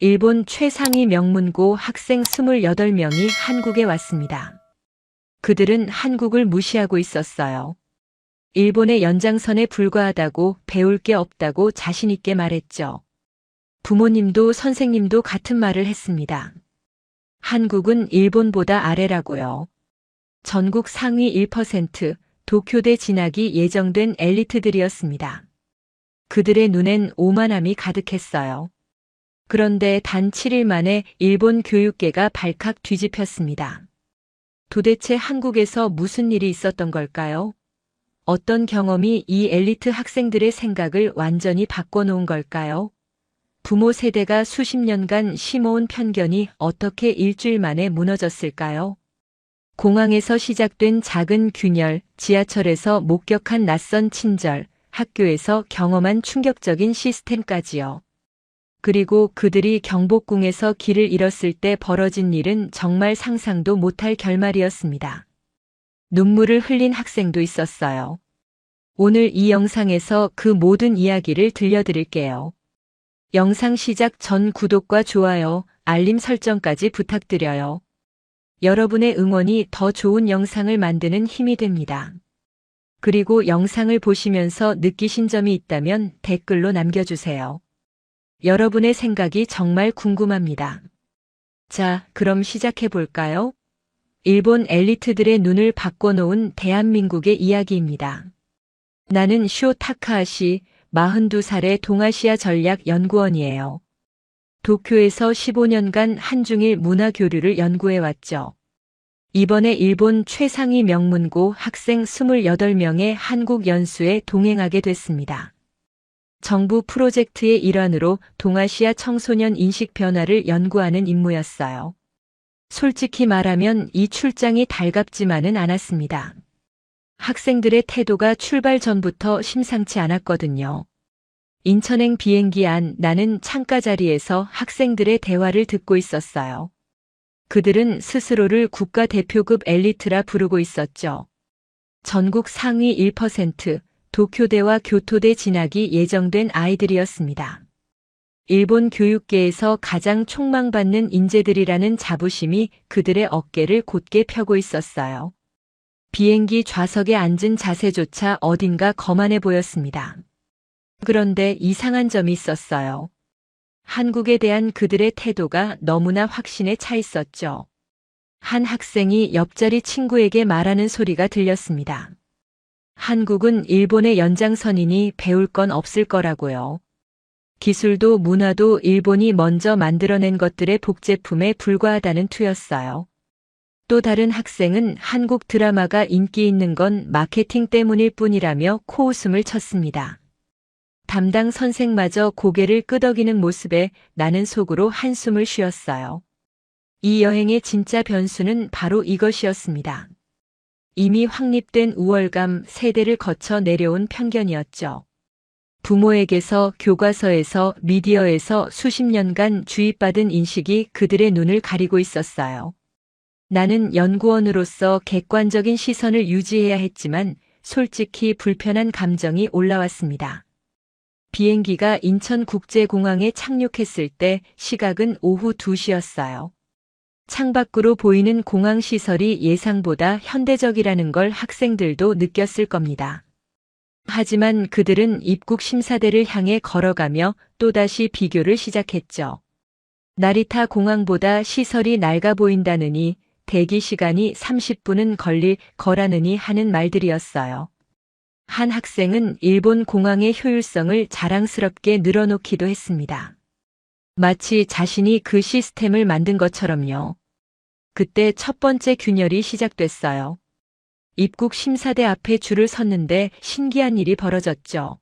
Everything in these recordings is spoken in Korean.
일본 최상위 명문고 학생 28명이 한국에 왔습니다. 그들은 한국을 무시하고 있었어요. 일본의 연장선에 불과하다고, 배울 게 없다고 자신 있게 말했죠. 부모님도 선생님도 같은 말을 했습니다. 한국은 일본보다 아래라고요. 전국 상위 1%, 도쿄대 진학이 예정된 엘리트들이었습니다. 그들의 눈엔 오만함이 가득했어요. 그런데 단 7일 만에 일본 교육계가 발칵 뒤집혔습니다. 도대체 한국에서 무슨 일이 있었던 걸까요? 어떤 경험이 이 엘리트 학생들의 생각을 완전히 바꿔놓은 걸까요? 부모 세대가 수십 년간 심어온 편견이 어떻게 일주일 만에 무너졌을까요? 공항에서 시작된 작은 균열, 지하철에서 목격한 낯선 친절, 학교에서 경험한 충격적인 시스템까지요. 그리고 그들이 경복궁에서 길을 잃었을 때 벌어진 일은 정말 상상도 못할 결말이었습니다. 눈물을 흘린 학생도 있었어요. 오늘 이 영상에서 그 모든 이야기를 들려드릴게요. 영상 시작 전 구독과 좋아요, 알림 설정까지 부탁드려요. 여러분의 응원이 더 좋은 영상을 만드는 힘이 됩니다. 그리고 영상을 보시면서 느끼신 점이 있다면 댓글로 남겨주세요. 여러분의 생각이 정말 궁금합니다. 자, 그럼 시작해 볼까요? 일본 엘리트들의 눈을 바꿔놓은 대한민국의 이야기입니다. 나는 쇼 타카하시, 42살의 동아시아 전략 연구원이에요. 도쿄에서 15년간 한중일 문화 교류를 연구해왔죠. 이번에 일본 최상위 명문고 학생 28명의 한국 연수에 동행하게 됐습니다. 정부 프로젝트의 일환으로 동아시아 청소년 인식 변화를 연구하는 임무였어요. 솔직히 말하면 이 출장이 달갑지만은 않았습니다. 학생들의 태도가 출발 전부터 심상치 않았거든요. 인천행 비행기 안 나는 창가 자리에서 학생들의 대화를 듣고 있었어요. 그들은 스스로를 국가대표급 엘리트라 부르고 있었죠. 전국 상위 1%, 도쿄대와 교토대 진학이 예정된 아이들이었습니다. 일본 교육계에서 가장 촉망받는 인재들이라는 자부심이 그들의 어깨를 곧게 펴고 있었어요. 비행기 좌석에 앉은 자세조차 어딘가 거만해 보였습니다. 그런데 이상한 점이 있었어요. 한국에 대한 그들의 태도가 너무나 확신에 차 있었죠. 한 학생이 옆자리 친구에게 말하는 소리가 들렸습니다. 한국은 일본의 연장선이니 배울 건 없을 거라고요. 기술도 문화도 일본이 먼저 만들어낸 것들의 복제품에 불과하다는 투였어요. 또 다른 학생은 한국 드라마가 인기 있는 건 마케팅 때문일 뿐이라며 코웃음을 쳤습니다. 담당 선생마저 고개를 끄덕이는 모습에 나는 속으로 한숨을 쉬었어요. 이 여행의 진짜 변수는 바로 이것이었습니다. 이미 확립된 우월감, 세대를 거쳐 내려온 편견이었죠. 부모에게서, 교과서에서, 미디어에서 수십 년간 주입받은 인식이 그들의 눈을 가리고 있었어요. 나는 연구원으로서 객관적인 시선을 유지해야 했지만 솔직히 불편한 감정이 올라왔습니다. 비행기가 인천국제공항에 착륙했을 때 시각은 오후 2시였어요. 창밖으로 보이는 공항 시설이 예상보다 현대적이라는 걸 학생들도 느꼈을 겁니다. 하지만 그들은 입국 심사대를 향해 걸어가며 또다시 비교를 시작했죠. 나리타 공항보다 시설이 낡아 보인다느니, 대기 시간이 30분은 걸릴 거라느니 하는 말들이었어요. 한 학생은 일본 공항의 효율성을 자랑스럽게 늘어놓기도 했습니다. 마치 자신이 그 시스템을 만든 것처럼요. 그때 첫 번째 균열이 시작됐어요. 입국 심사대 앞에 줄을 섰는데 신기한 일이 벌어졌죠.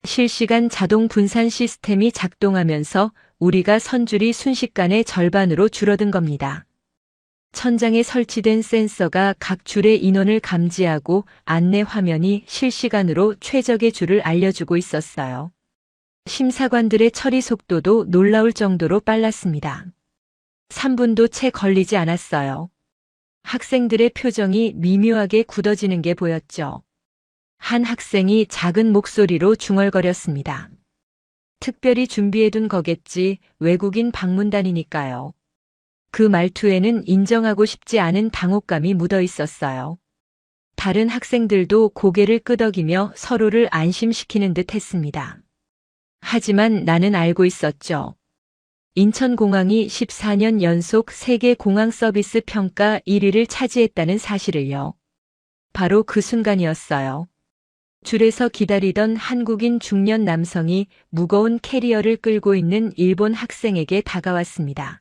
실시간 자동 분산 시스템이 작동하면서 우리가 선 줄이 순식간에 절반으로 줄어든 겁니다. 천장에 설치된 센서가 각 줄의 인원을 감지하고 안내 화면이 실시간으로 최적의 줄을 알려주고 있었어요. 심사관들의 처리 속도도 놀라울 정도로 빨랐습니다. 3분도 채 걸리지 않았어요. 학생들의 표정이 미묘하게 굳어지는 게 보였죠. 한 학생이 작은 목소리로 중얼거렸습니다. 특별히 준비해둔 거겠지. 외국인 방문단이니까요. 그 말투에는 인정하고 싶지 않은 당혹감이 묻어 있었어요. 다른 학생들도 고개를 끄덕이며 서로를 안심시키는 듯 했습니다. 하지만 나는 알고 있었죠. 인천공항이 14년 연속 세계 공항 서비스 평가 1위를 차지했다는 사실을요. 바로 그 순간이었어요. 줄에서 기다리던 한국인 중년 남성이 무거운 캐리어를 끌고 있는 일본 학생에게 다가왔습니다.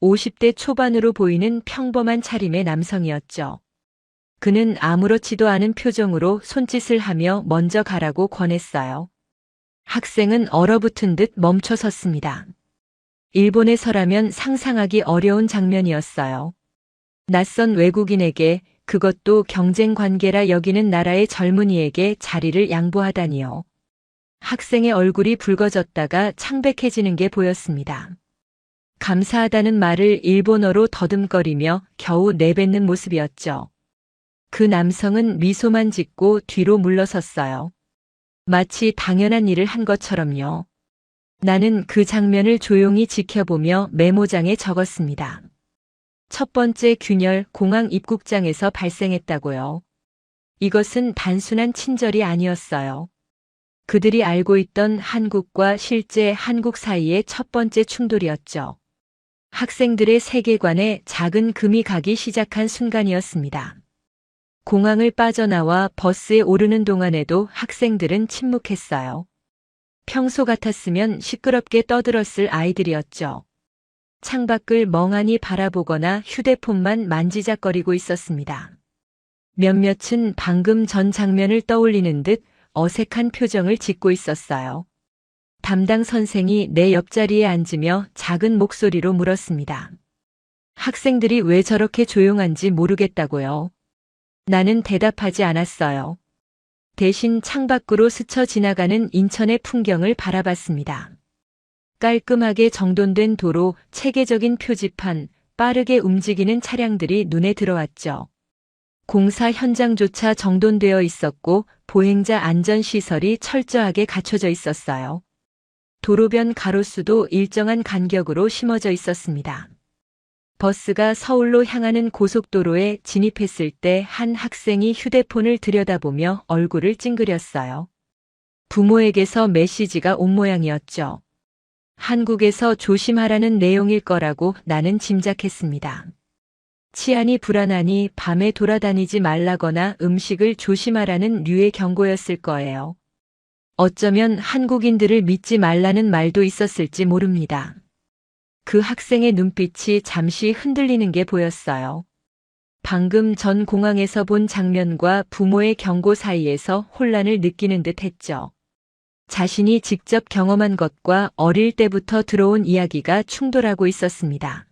50대 초반으로 보이는 평범한 차림의 남성이었죠. 그는 아무렇지도 않은 표정으로 손짓을 하며 먼저 가라고 권했어요. 학생은 얼어붙은 듯 멈춰 섰습니다. 일본에서라면 상상하기 어려운 장면이었어요. 낯선 외국인에게, 그것도 경쟁 관계라 여기는 나라의 젊은이에게 자리를 양보하다니요. 학생의 얼굴이 붉어졌다가 창백해지는 게 보였습니다. 감사하다는 말을 일본어로 더듬거리며 겨우 내뱉는 모습이었죠. 그 남성은 미소만 짓고 뒤로 물러섰어요. 마치 당연한 일을 한 것처럼요. 나는 그 장면을 조용히 지켜보며 메모장에 적었습니다. 첫 번째 균열, 공항 입국장에서 발생했다고요. 이것은 단순한 친절이 아니었어요. 그들이 알고 있던 한국과 실제 한국 사이의 첫 번째 충돌이었죠. 학생들의 세계관에 작은 금이 가기 시작한 순간이었습니다. 공항을 빠져나와 버스에 오르는 동안에도 학생들은 침묵했어요. 평소 같았으면 시끄럽게 떠들었을 아이들이었죠. 창밖을 멍하니 바라보거나 휴대폰만 만지작거리고 있었습니다. 몇몇은 방금 전 장면을 떠올리는 듯 어색한 표정을 짓고 있었어요. 담당 선생이 내 옆자리에 앉으며 작은 목소리로 물었습니다. 학생들이 왜 저렇게 조용한지 모르겠다고요. 나는 대답하지 않았어요. 대신 창밖으로 스쳐 지나가는 인천의 풍경을 바라봤습니다. 깔끔하게 정돈된 도로, 체계적인 표지판, 빠르게 움직이는 차량들이 눈에 들어왔죠. 공사 현장조차 정돈되어 있었고 보행자 안전시설이 철저하게 갖춰져 있었어요. 도로변 가로수도 일정한 간격으로 심어져 있었습니다. 버스가 서울로 향하는 고속도로에 진입했을 때 한 학생이 휴대폰을 들여다보며 얼굴을 찡그렸어요. 부모에게서 메시지가 온 모양이었죠. 한국에서 조심하라는 내용일 거라고 나는 짐작했습니다. 치안이 불안하니 밤에 돌아다니지 말라거나 음식을 조심하라는 류의 경고였을 거예요. 어쩌면 한국인들을 믿지 말라는 말도 있었을지 모릅니다. 그 학생의 눈빛이 잠시 흔들리는 게 보였어요. 방금 전 공항에서 본 장면과 부모의 경고 사이에서 혼란을 느끼는 듯 했죠. 자신이 직접 경험한 것과 어릴 때부터 들어온 이야기가 충돌하고 있었습니다.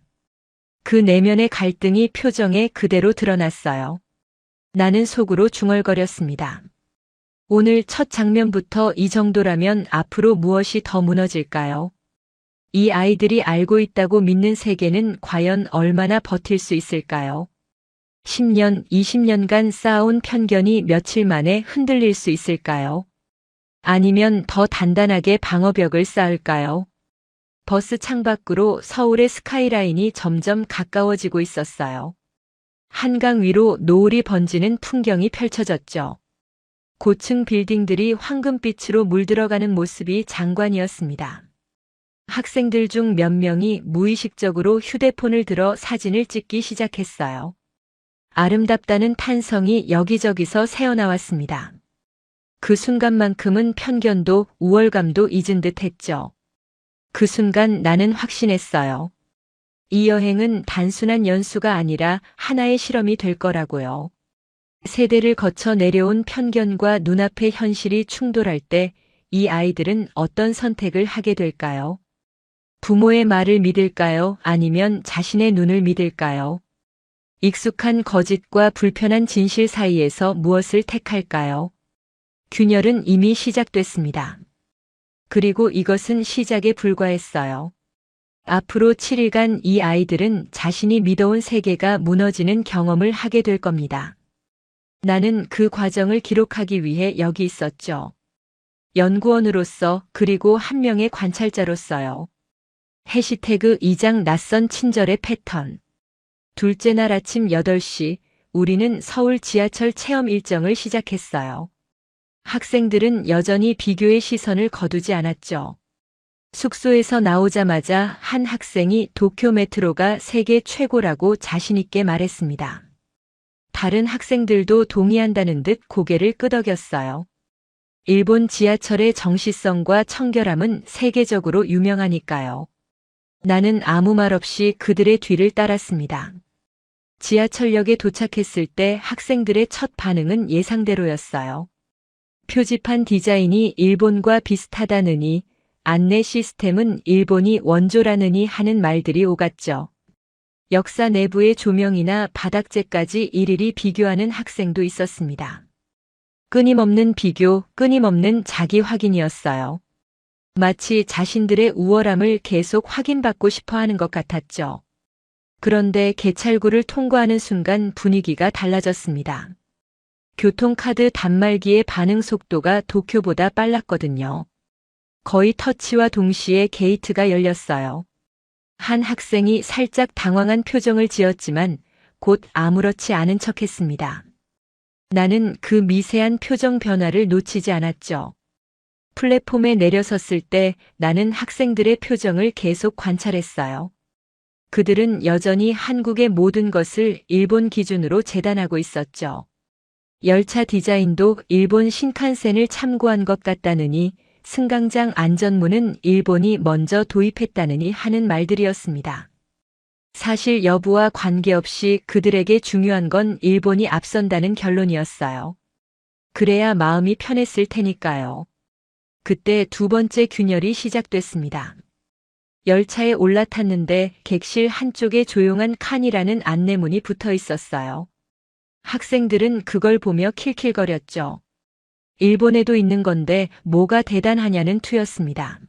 그 내면의 갈등이 표정에 그대로 드러났어요. 나는 속으로 중얼거렸습니다. 오늘 첫 장면부터 이 정도라면 앞으로 무엇이 더 무너질까요? 이 아이들이 알고 있다고 믿는 세계는 과연 얼마나 버틸 수 있을까요? 10년, 20년간 쌓아온 편견이 며칠 만에 흔들릴 수 있을까요? 아니면 더 단단하게 방어벽을 쌓을까요? 버스 창밖으로 서울의 스카이라인이 점점 가까워지고 있었어요. 한강 위로 노을이 번지는 풍경이 펼쳐졌죠. 고층 빌딩들이 황금빛으로 물들어가는 모습이 장관이었습니다. 학생들 중 몇 명이 무의식적으로 휴대폰을 들어 사진을 찍기 시작했어요. 아름답다는 탄성이 여기저기서 새어나왔습니다. 그 순간만큼은 편견도 우월감도 잊은 듯 했죠. 그 순간 나는 확신했어요. 이 여행은 단순한 연수가 아니라 하나의 실험이 될 거라고요. 세대를 거쳐 내려온 편견과 눈앞의 현실이 충돌할 때 이 아이들은 어떤 선택을 하게 될까요? 부모의 말을 믿을까요? 아니면 자신의 눈을 믿을까요? 익숙한 거짓과 불편한 진실 사이에서 무엇을 택할까요? 균열은 이미 시작됐습니다. 그리고 이것은 시작에 불과했어요. 앞으로 7일간 이 아이들은 자신이 믿어온 세계가 무너지는 경험을 하게 될 겁니다. 나는 그 과정을 기록하기 위해 여기 있었죠. 연구원으로서 그리고 한 명의 관찰자로서요. 해시태그 2장 낯선 친절의 패턴. 둘째 날 아침 8시 우리는 서울 지하철 체험 일정을 시작했어요. 학생들은 여전히 비교의 시선을 거두지 않았죠. 숙소에서 나오자마자 한 학생이 도쿄 메트로가 세계 최고라고 자신있게 말했습니다. 다른 학생들도 동의한다는 듯 고개를 끄덕였어요. 일본 지하철의 정시성과 청결함은 세계적으로 유명하니까요. 나는 아무 말 없이 그들의 뒤를 따랐습니다. 지하철역에 도착했을 때 학생들의 첫 반응은 예상대로였어요. 표지판 디자인이 일본과 비슷하다느니, 안내 시스템은 일본이 원조라느니 하는 말들이 오갔죠. 역사 내부의 조명이나 바닥재까지 일일이 비교하는 학생도 있었습니다. 끊임없는 비교, 끊임없는 자기 확인이었어요. 마치 자신들의 우월함을 계속 확인받고 싶어 하는 것 같았죠. 그런데 개찰구를 통과하는 순간 분위기가 달라졌습니다. 교통카드 단말기의 반응 속도가 도쿄보다 빨랐거든요. 거의 터치와 동시에 게이트가 열렸어요. 한 학생이 살짝 당황한 표정을 지었지만 곧 아무렇지 않은 척했습니다. 나는 그 미세한 표정 변화를 놓치지 않았죠. 플랫폼에 내려섰을 때 나는 학생들의 표정을 계속 관찰했어요. 그들은 여전히 한국의 모든 것을 일본 기준으로 재단하고 있었죠. 열차 디자인도 일본 신칸센을 참고한 것 같다느니, 승강장 안전문은 일본이 먼저 도입했다느니 하는 말들이었습니다. 사실 여부와 관계없이 그들에게 중요한 건 일본이 앞선다는 결론이었어요. 그래야 마음이 편했을 테니까요. 그때 두 번째 균열이 시작됐습니다. 열차에 올라탔는데 객실 한쪽에 조용한 칸이라는 안내문이 붙어 있었어요. 학생들은 그걸 보며 킬킬거렸죠. 일본에도 있는 건데 뭐가 대단하냐는 투였습니다.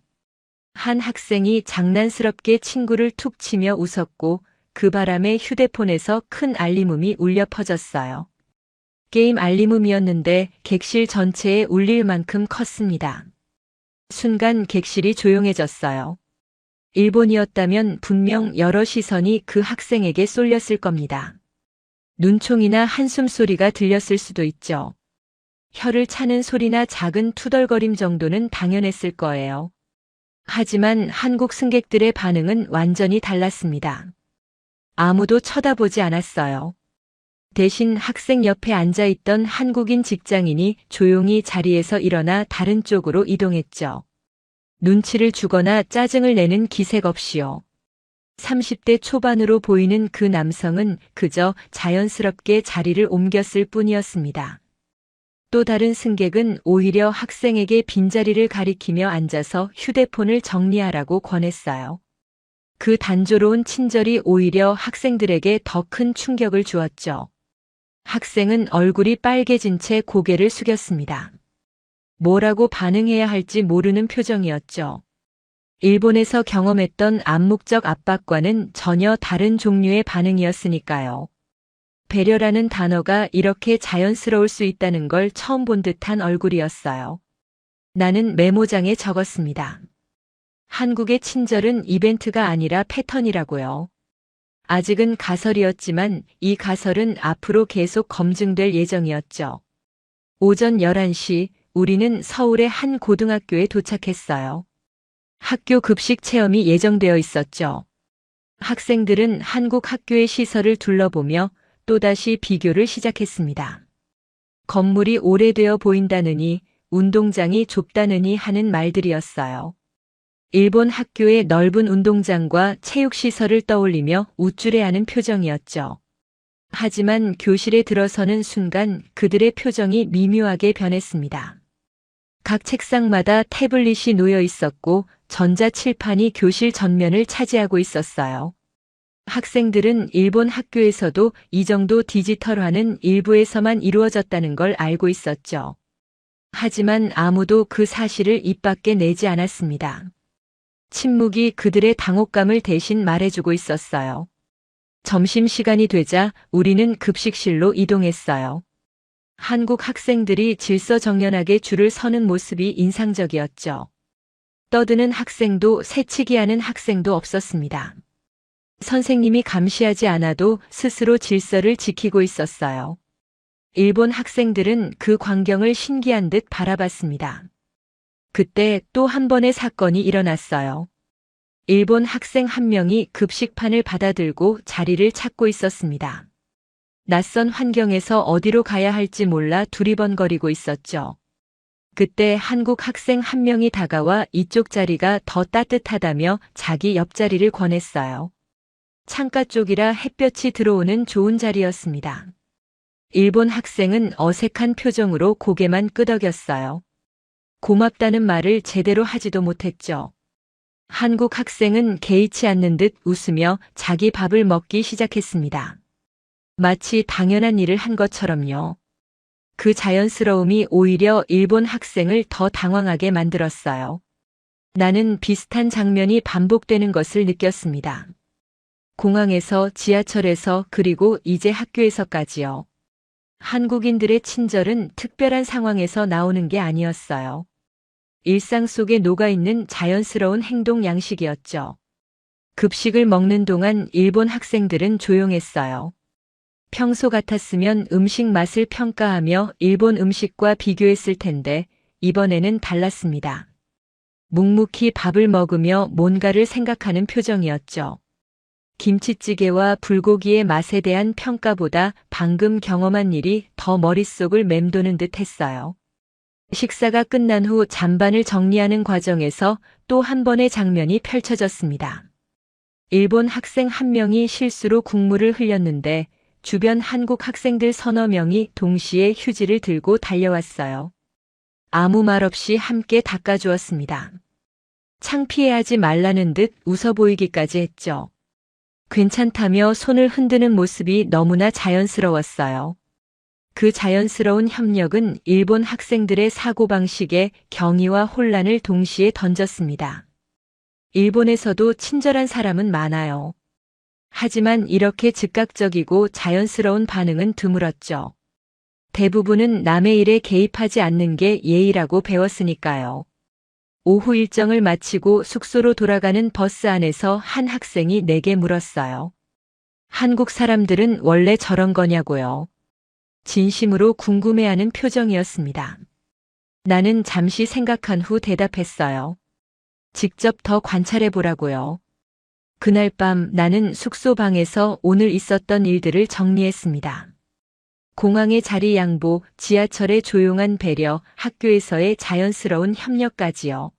한 학생이 장난스럽게 친구를 툭 치며 웃었고 그 바람에 휴대폰에서 큰 알림음이 울려 퍼졌어요. 게임 알림음이었는데 객실 전체에 울릴 만큼 컸습니다. 순간 객실이 조용해졌어요. 일본이었다면 분명 여러 시선이 그 학생에게 쏠렸을 겁니다. 눈총이나 한숨 소리가 들렸을 수도 있죠. 혀를 차는 소리나 작은 투덜거림 정도는 당연했을 거예요. 하지만 한국 승객들의 반응은 완전히 달랐습니다. 아무도 쳐다보지 않았어요. 대신 학생 옆에 앉아있던 한국인 직장인이 조용히 자리에서 일어나 다른 쪽으로 이동했죠. 눈치를 주거나 짜증을 내는 기색 없이요. 30대 초반으로 보이는 그 남성은 그저 자연스럽게 자리를 옮겼을 뿐이었습니다. 또 다른 승객은 오히려 학생에게 빈자리를 가리키며 앉아서 휴대폰을 정리하라고 권했어요. 그 단조로운 친절이 오히려 학생들에게 더 큰 충격을 주었죠. 학생은 얼굴이 빨개진 채 고개를 숙였습니다. 뭐라고 반응해야 할지 모르는 표정이었죠. 일본에서 경험했던 암묵적 압박과는 전혀 다른 종류의 반응이었으니까요. 배려라는 단어가 이렇게 자연스러울 수 있다는 걸 처음 본 듯한 얼굴이었어요. 나는 메모장에 적었습니다. 한국의 친절은 이벤트가 아니라 패턴이라고요. 아직은 가설이었지만 이 가설은 앞으로 계속 검증될 예정이었죠. 오전 11시 우리는 서울의 한 고등학교에 도착했어요. 학교 급식 체험이 예정되어 있었죠. 학생들은 한국 학교의 시설을 둘러보며 또다시 비교를 시작했습니다. 건물이 오래되어 보인다느니, 운동장이 좁다느니 하는 말들이었어요. 일본 학교의 넓은 운동장과 체육시설을 떠올리며 우쭐해하는 표정이었죠. 하지만 교실에 들어서는 순간 그들의 표정이 미묘하게 변했습니다. 각 책상마다 태블릿이 놓여 있었고 전자칠판이 교실 전면을 차지하고 있었어요. 학생들은 일본 학교에서도 이 정도 디지털화는 일부에서만 이루어졌다는 걸 알고 있었죠. 하지만 아무도 그 사실을 입 밖에 내지 않았습니다. 침묵이 그들의 당혹감을 대신 말해주고 있었어요. 점심시간이 되자 우리는 급식실로 이동했어요. 한국 학생들이 질서정연하게 줄을 서는 모습이 인상적이었죠. 떠드는 학생도 새치기하는 학생도 없었습니다. 선생님이 감시하지 않아도 스스로 질서를 지키고 있었어요. 일본 학생들은 그 광경을 신기한 듯 바라봤습니다. 그때 또 한 번의 사건이 일어났어요. 일본 학생 한 명이 급식판을 받아들고 자리를 찾고 있었습니다. 낯선 환경에서 어디로 가야 할지 몰라 두리번거리고 있었죠. 그때 한국 학생 한 명이 다가와 이쪽 자리가 더 따뜻하다며 자기 옆자리를 권했어요. 창가 쪽이라 햇볕이 들어오는 좋은 자리였습니다. 일본 학생은 어색한 표정으로 고개만 끄덕였어요. 고맙다는 말을 제대로 하지도 못했죠. 한국 학생은 개의치 않는 듯 웃으며 자기 밥을 먹기 시작했습니다. 마치 당연한 일을 한 것처럼요. 그 자연스러움이 오히려 일본 학생을 더 당황하게 만들었어요. 나는 비슷한 장면이 반복되는 것을 느꼈습니다. 공항에서, 지하철에서, 그리고 이제 학교에서까지요. 한국인들의 친절은 특별한 상황에서 나오는 게 아니었어요. 일상 속에 녹아있는 자연스러운 행동 양식이었죠. 급식을 먹는 동안 일본 학생들은 조용했어요. 평소 같았으면 음식 맛을 평가하며 일본 음식과 비교했을 텐데 이번에는 달랐습니다. 묵묵히 밥을 먹으며 뭔가를 생각하는 표정이었죠. 김치찌개와 불고기의 맛에 대한 평가보다 방금 경험한 일이 더 머릿속을 맴도는 듯 했어요. 식사가 끝난 후 잔반을 정리하는 과정에서 또 한 번의 장면이 펼쳐졌습니다. 일본 학생 한 명이 실수로 국물을 흘렸는데 주변 한국 학생들 서너 명이 동시에 휴지를 들고 달려왔어요. 아무 말 없이 함께 닦아주었습니다. 창피해하지 말라는 듯 웃어 보이기까지 했죠. 괜찮다며 손을 흔드는 모습이 너무나 자연스러웠어요. 그 자연스러운 협력은 일본 학생들의 사고방식에 경의와 혼란을 동시에 던졌습니다. 일본에서도 친절한 사람은 많아요. 하지만 이렇게 즉각적이고 자연스러운 반응은 드물었죠. 대부분은 남의 일에 개입하지 않는 게 예의라고 배웠으니까요. 오후 일정을 마치고 숙소로 돌아가는 버스 안에서 한 학생이 내게 물었어요. 한국 사람들은 원래 저런 거냐고요. 진심으로 궁금해하는 표정이었습니다. 나는 잠시 생각한 후 대답했어요. 직접 더 관찰해 보라고요. 그날 밤 나는 숙소 방에서 오늘 있었던 일들을 정리했습니다. 공항의 자리 양보, 지하철의 조용한 배려, 학교에서의 자연스러운 협력까지요.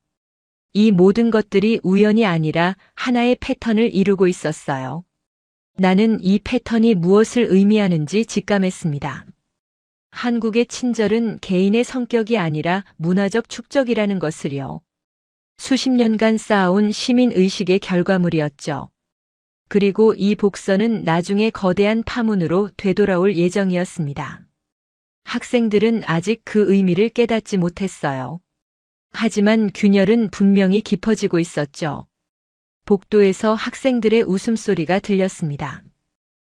이 모든 것들이 우연이 아니라 하나의 패턴을 이루고 있었어요. 나는 이 패턴이 무엇을 의미하는지 직감했습니다. 한국의 친절은 개인의 성격이 아니라 문화적 축적이라는 것을요. 수십 년간 쌓아온 시민의식의 결과물이었죠. 그리고 이 복선은 나중에 거대한 파문으로 되돌아올 예정이었습니다. 학생들은 아직 그 의미를 깨닫지 못했어요. 하지만 균열은 분명히 깊어지고 있었죠. 복도에서 학생들의 웃음소리가 들렸습니다.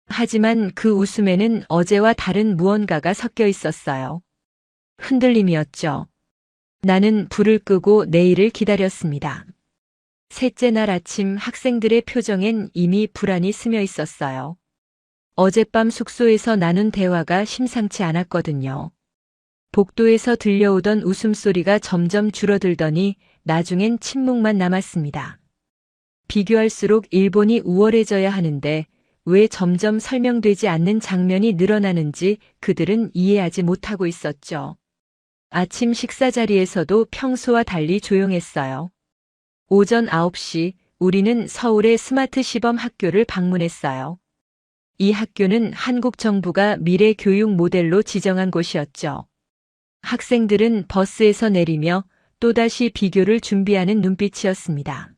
하지만 그 웃음에는 어제와 다른 무언가가 섞여 있었어요. 흔들림이었죠. 나는 불을 끄고 내일을 기다렸습니다. 셋째 날 아침 학생들의 표정엔 이미 불안이 스며 있었어요. 어젯밤 숙소에서 나눈 대화가 심상치 않았거든요. 복도에서 들려오던 웃음소리가 점점 줄어들더니 나중엔 침묵만 남았습니다. 비교할수록 일본이 우월해져야 하는데 왜 점점 설명되지 않는 장면이 늘어나는지 그들은 이해하지 못하고 있었죠. 아침 식사 자리에서도 평소와 달리 조용했어요. 오전 9시 우리는 서울의 스마트 시범 학교를 방문했어요. 이 학교는 한국 정부가 미래 교육 모델로 지정한 곳이었죠. 학생들은 버스에서 내리며 또다시 비교를 준비하는 눈빛이었습니다.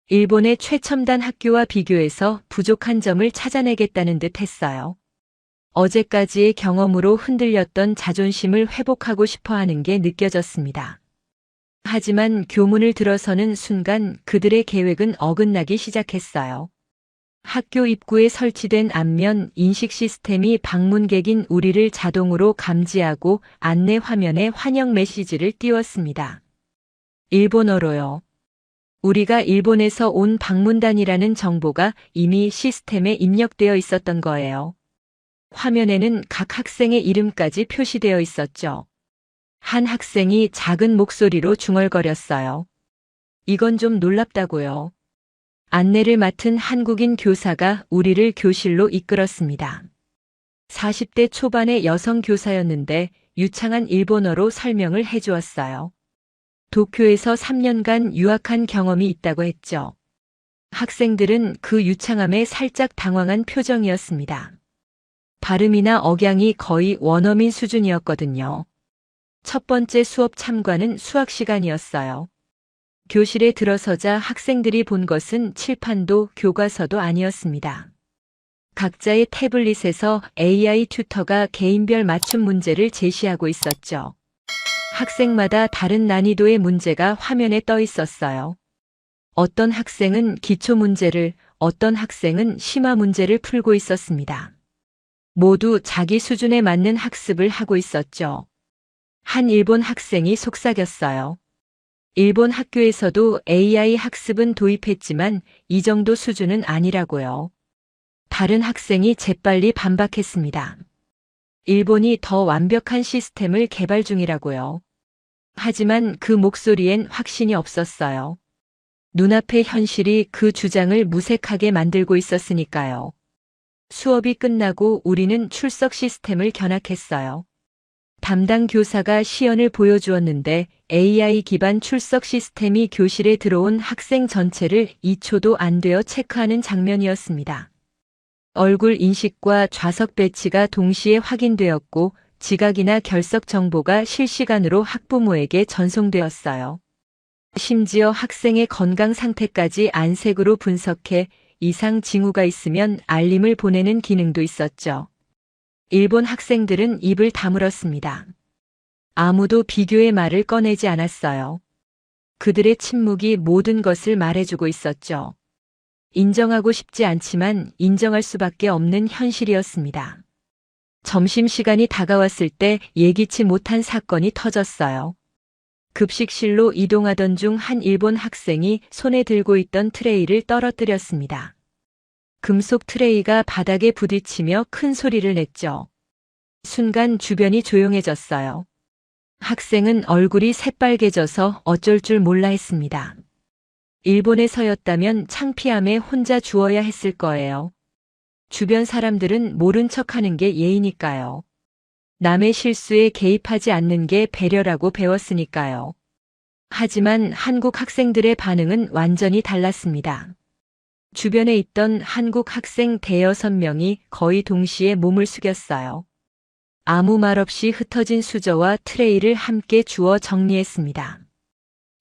일본의 최첨단 학교와 비교해서 부족한 점을 찾아내겠다는 듯 했어요. 어제까지의 경험으로 흔들렸던 자존심을 회복하고 싶어 하는 게 느껴졌습니다. 하지만 교문을 들어서는 순간 그들의 계획은 어긋나기 시작했어요. 학교 입구에 설치된 안면 인식 시스템이 방문객인 우리를 자동으로 감지하고 안내 화면에 환영 메시지를 띄웠습니다. 일본어로요. 우리가 일본에서 온 방문단이라는 정보가 이미 시스템에 입력되어 있었던 거예요. 화면에는 각 학생의 이름까지 표시되어 있었죠. 한 학생이 작은 목소리로 중얼거렸어요. 이건 좀 놀랍다고요. 안내를 맡은 한국인 교사가 우리를 교실로 이끌었습니다. 40대 초반의 여성 교사였는데 유창한 일본어로 설명을 해주었어요. 도쿄에서 3년간 유학한 경험이 있다고 했죠. 학생들은 그 유창함에 살짝 당황한 표정이었습니다. 발음이나 억양이 거의 원어민 수준이었거든요. 첫 번째 수업 참관은 수학 시간이었어요. 교실에 들어서자 학생들이 본 것은 칠판도 교과서도 아니었습니다. 각자의 태블릿에서 AI 튜터가 개인별 맞춤 문제를 제시하고 있었죠. 학생마다 다른 난이도의 문제가 화면에 떠 있었어요. 어떤 학생은 기초 문제를, 어떤 학생은 심화 문제를 풀고 있었습니다. 모두 자기 수준에 맞는 학습을 하고 있었죠. 한 일본 학생이 속삭였어요. 일본 학교에서도 AI 학습은 도입했지만 이 정도 수준은 아니라고요. 다른 학생이 재빨리 반박했습니다. 일본이 더 완벽한 시스템을 개발 중이라고요. 하지만 그 목소리엔 확신이 없었어요. 눈앞의 현실이 그 주장을 무색하게 만들고 있었으니까요. 수업이 끝나고 우리는 출석 시스템을 견학했어요. 담당 교사가 시연을 보여주었는데 AI 기반 출석 시스템이 교실에 들어온 학생 전체를 2초도 안 되어 체크하는 장면이었습니다. 얼굴 인식과 좌석 배치가 동시에 확인되었고 지각이나 결석 정보가 실시간으로 학부모에게 전송되었어요. 심지어 학생의 건강 상태까지 안색으로 분석해 이상 징후가 있으면 알림을 보내는 기능도 있었죠. 일본 학생들은 입을 다물었습니다. 아무도 비교의 말을 꺼내지 않았어요. 그들의 침묵이 모든 것을 말해주고 있었죠. 인정하고 싶지 않지만 인정할 수밖에 없는 현실이었습니다. 점심시간이 다가왔을 때 예기치 못한 사건이 터졌어요. 급식실로 이동하던 중 한 일본 학생이 손에 들고 있던 트레이를 떨어뜨렸습니다. 금속 트레이가 바닥에 부딪히며 큰 소리를 냈죠. 순간 주변이 조용해졌어요. 학생은 얼굴이 새빨개져서 어쩔 줄 몰라 했습니다. 일본에서였다면 창피함에 혼자 죽어야 했을 거예요. 주변 사람들은 모른 척하는 게 예의니까요. 남의 실수에 개입하지 않는 게 배려라고 배웠으니까요. 하지만 한국 학생들의 반응은 완전히 달랐습니다. 주변에 있던 한국 학생 대여섯 명이 거의 동시에 몸을 숙였어요. 아무 말 없이 흩어진 수저와 트레이를 함께 주워 정리했습니다.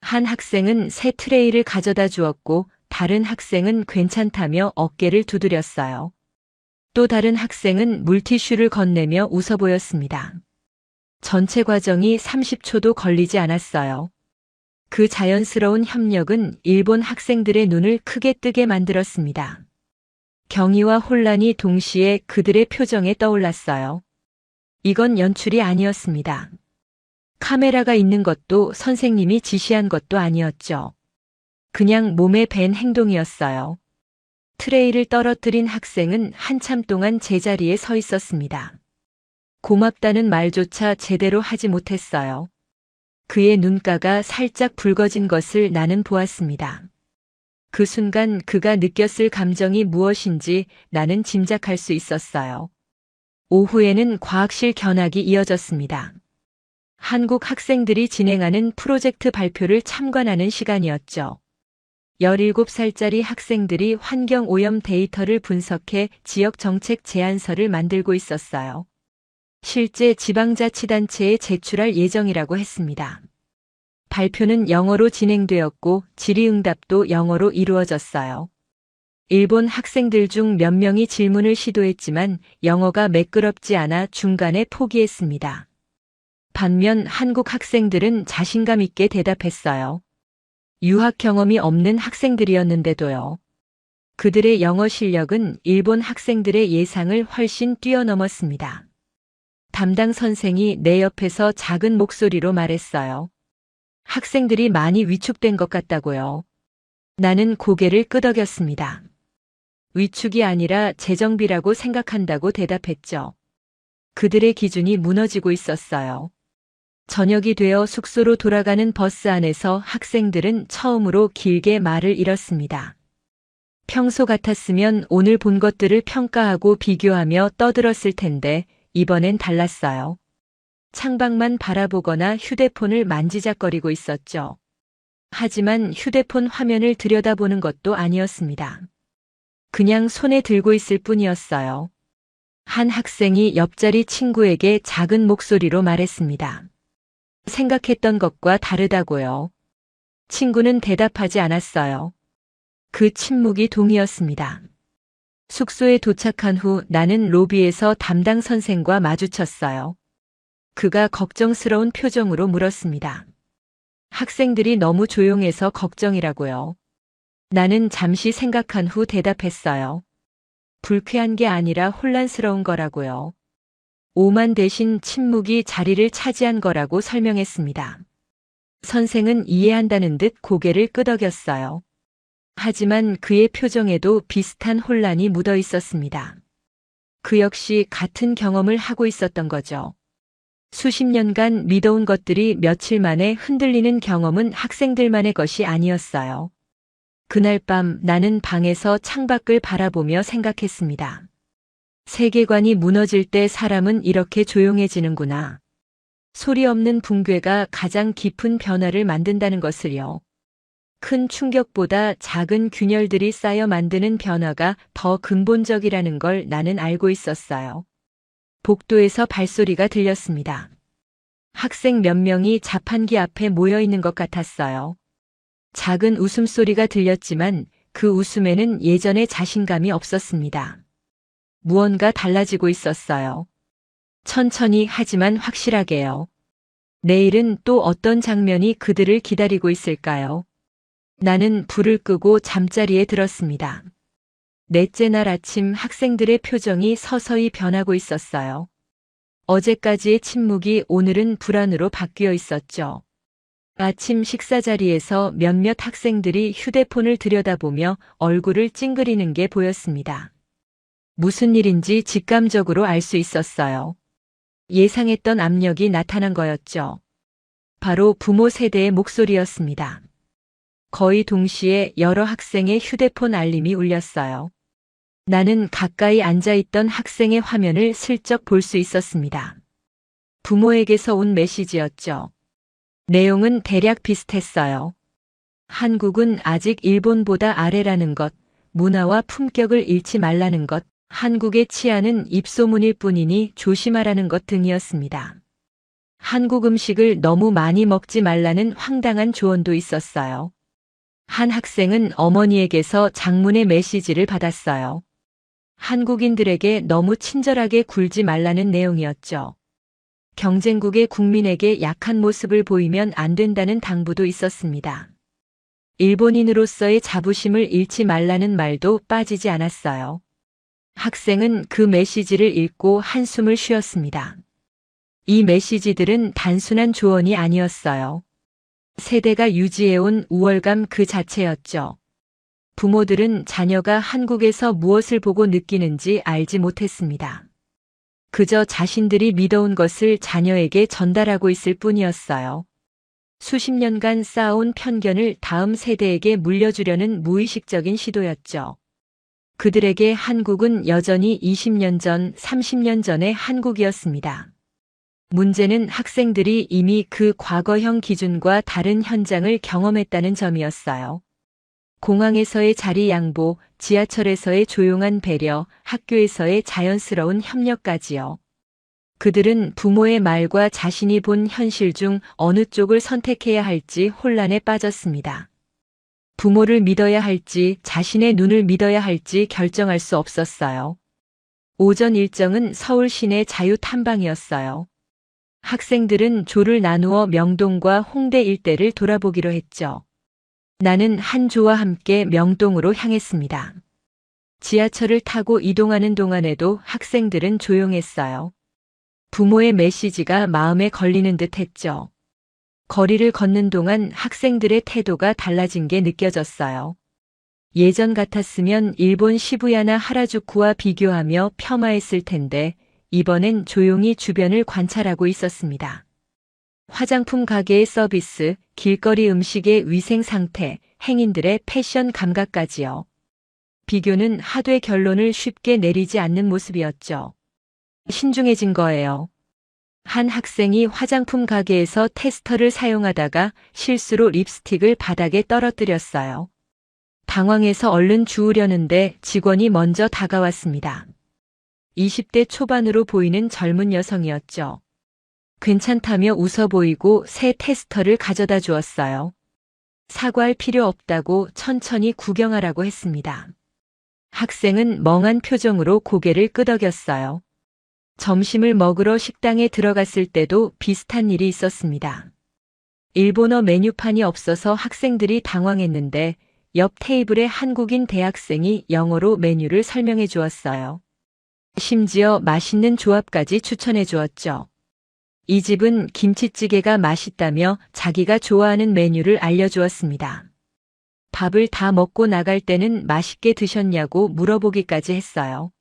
한 학생은 새 트레이를 가져다 주었고 다른 학생은 괜찮다며 어깨를 두드렸어요. 또 다른 학생은 물티슈를 건네며 웃어 보였습니다. 전체 과정이 30초도 걸리지 않았어요. 그 자연스러운 협력은 일본 학생들의 눈을 크게 뜨게 만들었습니다. 경의와 혼란이 동시에 그들의 표정에 떠올랐어요. 이건 연출이 아니었습니다. 카메라가 있는 것도 선생님이 지시한 것도 아니었죠. 그냥 몸에 밴 행동이었어요. 트레이를 떨어뜨린 학생은 한참 동안 제자리에 서 있었습니다. 고맙다는 말조차 제대로 하지 못했어요. 그의 눈가가 살짝 붉어진 것을 나는 보았습니다. 그 순간 그가 느꼈을 감정이 무엇인지 나는 짐작할 수 있었어요. 오후에는 과학실 견학이 이어졌습니다. 한국 학생들이 진행하는 프로젝트 발표를 참관하는 시간이었죠. 17살짜리 학생들이 환경오염 데이터를 분석해 지역정책 제안서를 만들고 있었어요. 실제 지방자치단체에 제출할 예정이라고 했습니다. 발표는 영어로 진행되었고 질의응답도 영어로 이루어졌어요. 일본 학생들 중 몇 명이 질문을 시도했지만 영어가 매끄럽지 않아 중간에 포기했습니다. 반면 한국 학생들은 자신감 있게 대답했어요. 유학 경험이 없는 학생들이었는데도요. 그들의 영어 실력은 일본 학생들의 예상을 훨씬 뛰어넘었습니다. 담당 선생이 내 옆에서 작은 목소리로 말했어요. 학생들이 많이 위축된 것 같다고요. 나는 고개를 끄덕였습니다. 위축이 아니라 재정비라고 생각한다고 대답했죠. 그들의 기준이 무너지고 있었어요. 저녁이 되어 숙소로 돌아가는 버스 안에서 학생들은 처음으로 길게 말을 잃었습니다. 평소 같았으면 오늘 본 것들을 평가하고 비교하며 떠들었을 텐데 이번엔 달랐어요. 창밖만 바라보거나 휴대폰을 만지작거리고 있었죠. 하지만 휴대폰 화면을 들여다보는 것도 아니었습니다. 그냥 손에 들고 있을 뿐이었어요. 한 학생이 옆자리 친구에게 작은 목소리로 말했습니다. 생각했던 것과 다르다고요. 친구는 대답하지 않았어요. 그 침묵이 동이었습니다. 숙소에 도착한 후 나는 로비에서 담당 선생과 마주쳤어요. 그가 걱정스러운 표정으로 물었습니다. 학생들이 너무 조용해서 걱정이라고요. 나는 잠시 생각한 후 대답했어요. 불쾌한 게 아니라 혼란스러운 거라고요. 오만 대신 침묵이 자리를 차지한 거라고 설명했습니다. 선생은 이해한다는 듯 고개를 끄덕였어요. 하지만 그의 표정에도 비슷한 혼란이 묻어 있었습니다. 그 역시 같은 경험을 하고 있었던 거죠. 수십 년간 믿어온 것들이 며칠 만에 흔들리는 경험은 학생들만의 것이 아니었어요. 그날 밤 나는 방에서 창밖을 바라보며 생각했습니다. 세계관이 무너질 때 사람은 이렇게 조용해지는구나. 소리 없는 붕괴가 가장 깊은 변화를 만든다는 것을요. 큰 충격보다 작은 균열들이 쌓여 만드는 변화가 더 근본적이라는 걸 나는 알고 있었어요. 복도에서 발소리가 들렸습니다. 학생 몇 명이 자판기 앞에 모여 있는 것 같았어요. 작은 웃음소리가 들렸지만 그 웃음에는 예전의 자신감이 없었습니다. 무언가 달라지고 있었어요. 천천히 하지만 확실하게요. 내일은 또 어떤 장면이 그들을 기다리고 있을까요? 나는 불을 끄고 잠자리에 들었습니다. 넷째 날 아침 학생들의 표정이 서서히 변하고 있었어요. 어제까지의 침묵이 오늘은 불안으로 바뀌어 있었죠. 아침 식사 자리에서 몇몇 학생들이 휴대폰을 들여다보며 얼굴을 찡그리는 게 보였습니다. 무슨 일인지 직감적으로 알 수 있었어요. 예상했던 압력이 나타난 거였죠. 바로 부모 세대의 목소리였습니다. 거의 동시에 여러 학생의 휴대폰 알림이 울렸어요. 나는 가까이 앉아있던 학생의 화면을 슬쩍 볼 수 있었습니다. 부모에게서 온 메시지였죠. 내용은 대략 비슷했어요. 한국은 아직 일본보다 아래라는 것, 문화와 품격을 잃지 말라는 것, 한국의 치안은 입소문일 뿐이니 조심하라는 것 등이었습니다. 한국 음식을 너무 많이 먹지 말라는 황당한 조언도 있었어요. 한 학생은 어머니에게서 장문의 메시지를 받았어요. 한국인들에게 너무 친절하게 굴지 말라는 내용이었죠. 경쟁국의 국민에게 약한 모습을 보이면 안 된다는 당부도 있었습니다. 일본인으로서의 자부심을 잃지 말라는 말도 빠지지 않았어요. 학생은 그 메시지를 읽고 한숨을 쉬었습니다. 이 메시지들은 단순한 조언이 아니었어요. 세대가 유지해온 우월감 그 자체였죠. 부모들은 자녀가 한국에서 무엇을 보고 느끼는지 알지 못했습니다. 그저 자신들이 믿어온 것을 자녀에게 전달하고 있을 뿐이었어요. 수십 년간 쌓아온 편견을 다음 세대에게 물려주려는 무의식적인 시도였죠. 그들에게 한국은 여전히 20년 전, 30년 전의 한국이었습니다. 문제는 학생들이 이미 그 과거형 기준과 다른 현장을 경험했다는 점이었어요. 공항에서의 자리 양보, 지하철에서의 조용한 배려, 학교에서의 자연스러운 협력까지요. 그들은 부모의 말과 자신이 본 현실 중 어느 쪽을 선택해야 할지 혼란에 빠졌습니다. 부모를 믿어야 할지 자신의 눈을 믿어야 할지 결정할 수 없었어요. 오전 일정은 서울 시내 자유 탐방이었어요. 학생들은 조를 나누어 명동과 홍대 일대를 돌아보기로 했죠. 나는 한 조와 함께 명동으로 향했습니다. 지하철을 타고 이동하는 동안에도 학생들은 조용했어요. 부모의 메시지가 마음에 걸리는 듯 했죠. 거리를 걷는 동안 학생들의 태도가 달라진 게 느껴졌어요. 예전 같았으면 일본 시부야나 하라주쿠와 비교하며 폄하했을 텐데 이번엔 조용히 주변을 관찰하고 있었습니다. 화장품 가게의 서비스, 길거리 음식의 위생 상태, 행인들의 패션 감각까지요. 비교는 하되 결론을 쉽게 내리지 않는 모습이었죠. 신중해진 거예요. 한 학생이 화장품 가게에서 테스터를 사용하다가 실수로 립스틱을 바닥에 떨어뜨렸어요. 당황해서 얼른 주우려는데 직원이 먼저 다가왔습니다. 20대 초반으로 보이는 젊은 여성이었죠. 괜찮다며 웃어 보이고 새 테스터를 가져다 주었어요. 사과할 필요 없다고 천천히 구경하라고 했습니다. 학생은 멍한 표정으로 고개를 끄덕였어요. 점심을 먹으러 식당에 들어갔을 때도 비슷한 일이 있었습니다. 일본어 메뉴판이 없어서 학생들이 당황했는데 옆 테이블의 한국인 대학생이 영어로 메뉴를 설명해 주었어요. 심지어 맛있는 조합까지 추천해 주었죠. 이 집은 김치찌개가 맛있다며 자기가 좋아하는 메뉴를 알려주었습니다. 밥을 다 먹고 나갈 때는 맛있게 드셨냐고 물어보기까지 했어요.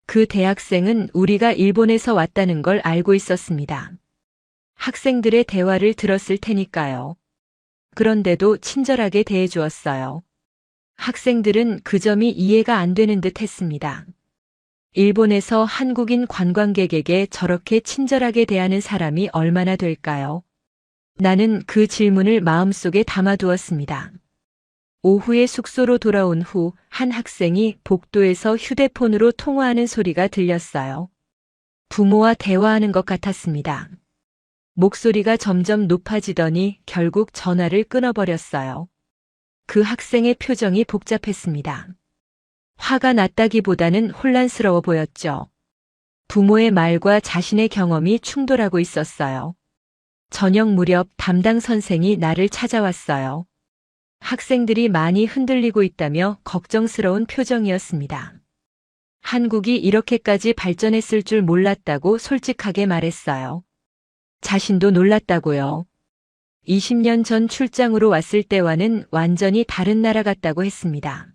그 대학생은 우리가 일본에서 왔다는 걸 알고 있었습니다. 학생들의 대화를 들었을 테니까요. 그런데도 친절하게 대해주었어요. 학생들은 그 점이 이해가 안 되는 듯 했습니다. 일본에서 한국인 관광객에게 저렇게 친절하게 대하는 사람이 얼마나 될까요? 나는 그 질문을 마음속에 담아두었습니다. 오후에 숙소로 돌아온 후 한 학생이 복도에서 휴대폰으로 통화하는 소리가 들렸어요. 부모와 대화하는 것 같았습니다. 목소리가 점점 높아지더니 결국 전화를 끊어버렸어요. 그 학생의 표정이 복잡했습니다. 화가 났다기보다는 혼란스러워 보였죠. 부모의 말과 자신의 경험이 충돌하고 있었어요. 저녁 무렵 담당 선생이 나를 찾아왔어요. 학생들이 많이 흔들리고 있다며 걱정스러운 표정이었습니다. 한국이 이렇게까지 발전했을 줄 몰랐다고 솔직하게 말했어요. 자신도 놀랐다고요. 20년 전 출장으로 왔을 때와는 완전히 다른 나라 같다고 했습니다.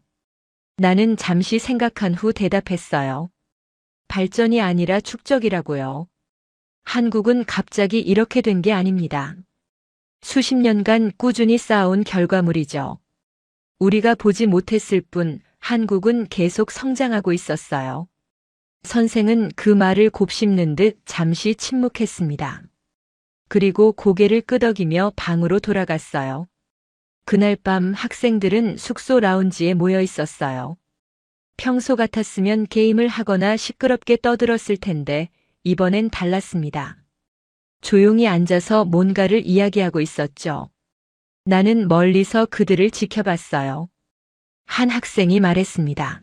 나는 잠시 생각한 후 대답했어요. 발전이 아니라 축적이라고요. 한국은 갑자기 이렇게 된 게 아닙니다. 수십 년간 꾸준히 쌓아온 결과물이죠. 우리가 보지 못했을 뿐 한국은 계속 성장하고 있었어요. 선생은 그 말을 곱씹는 듯 잠시 침묵했습니다. 그리고 고개를 끄덕이며 방으로 돌아갔어요. 그날 밤 학생들은 숙소 라운지에 모여 있었어요. 평소 같았으면 게임을 하거나 시끄럽게 떠들었을 텐데 이번엔 달랐습니다. 조용히 앉아서 뭔가를 이야기하고 있었죠. 나는 멀리서 그들을 지켜봤어요. 한 학생이 말했습니다.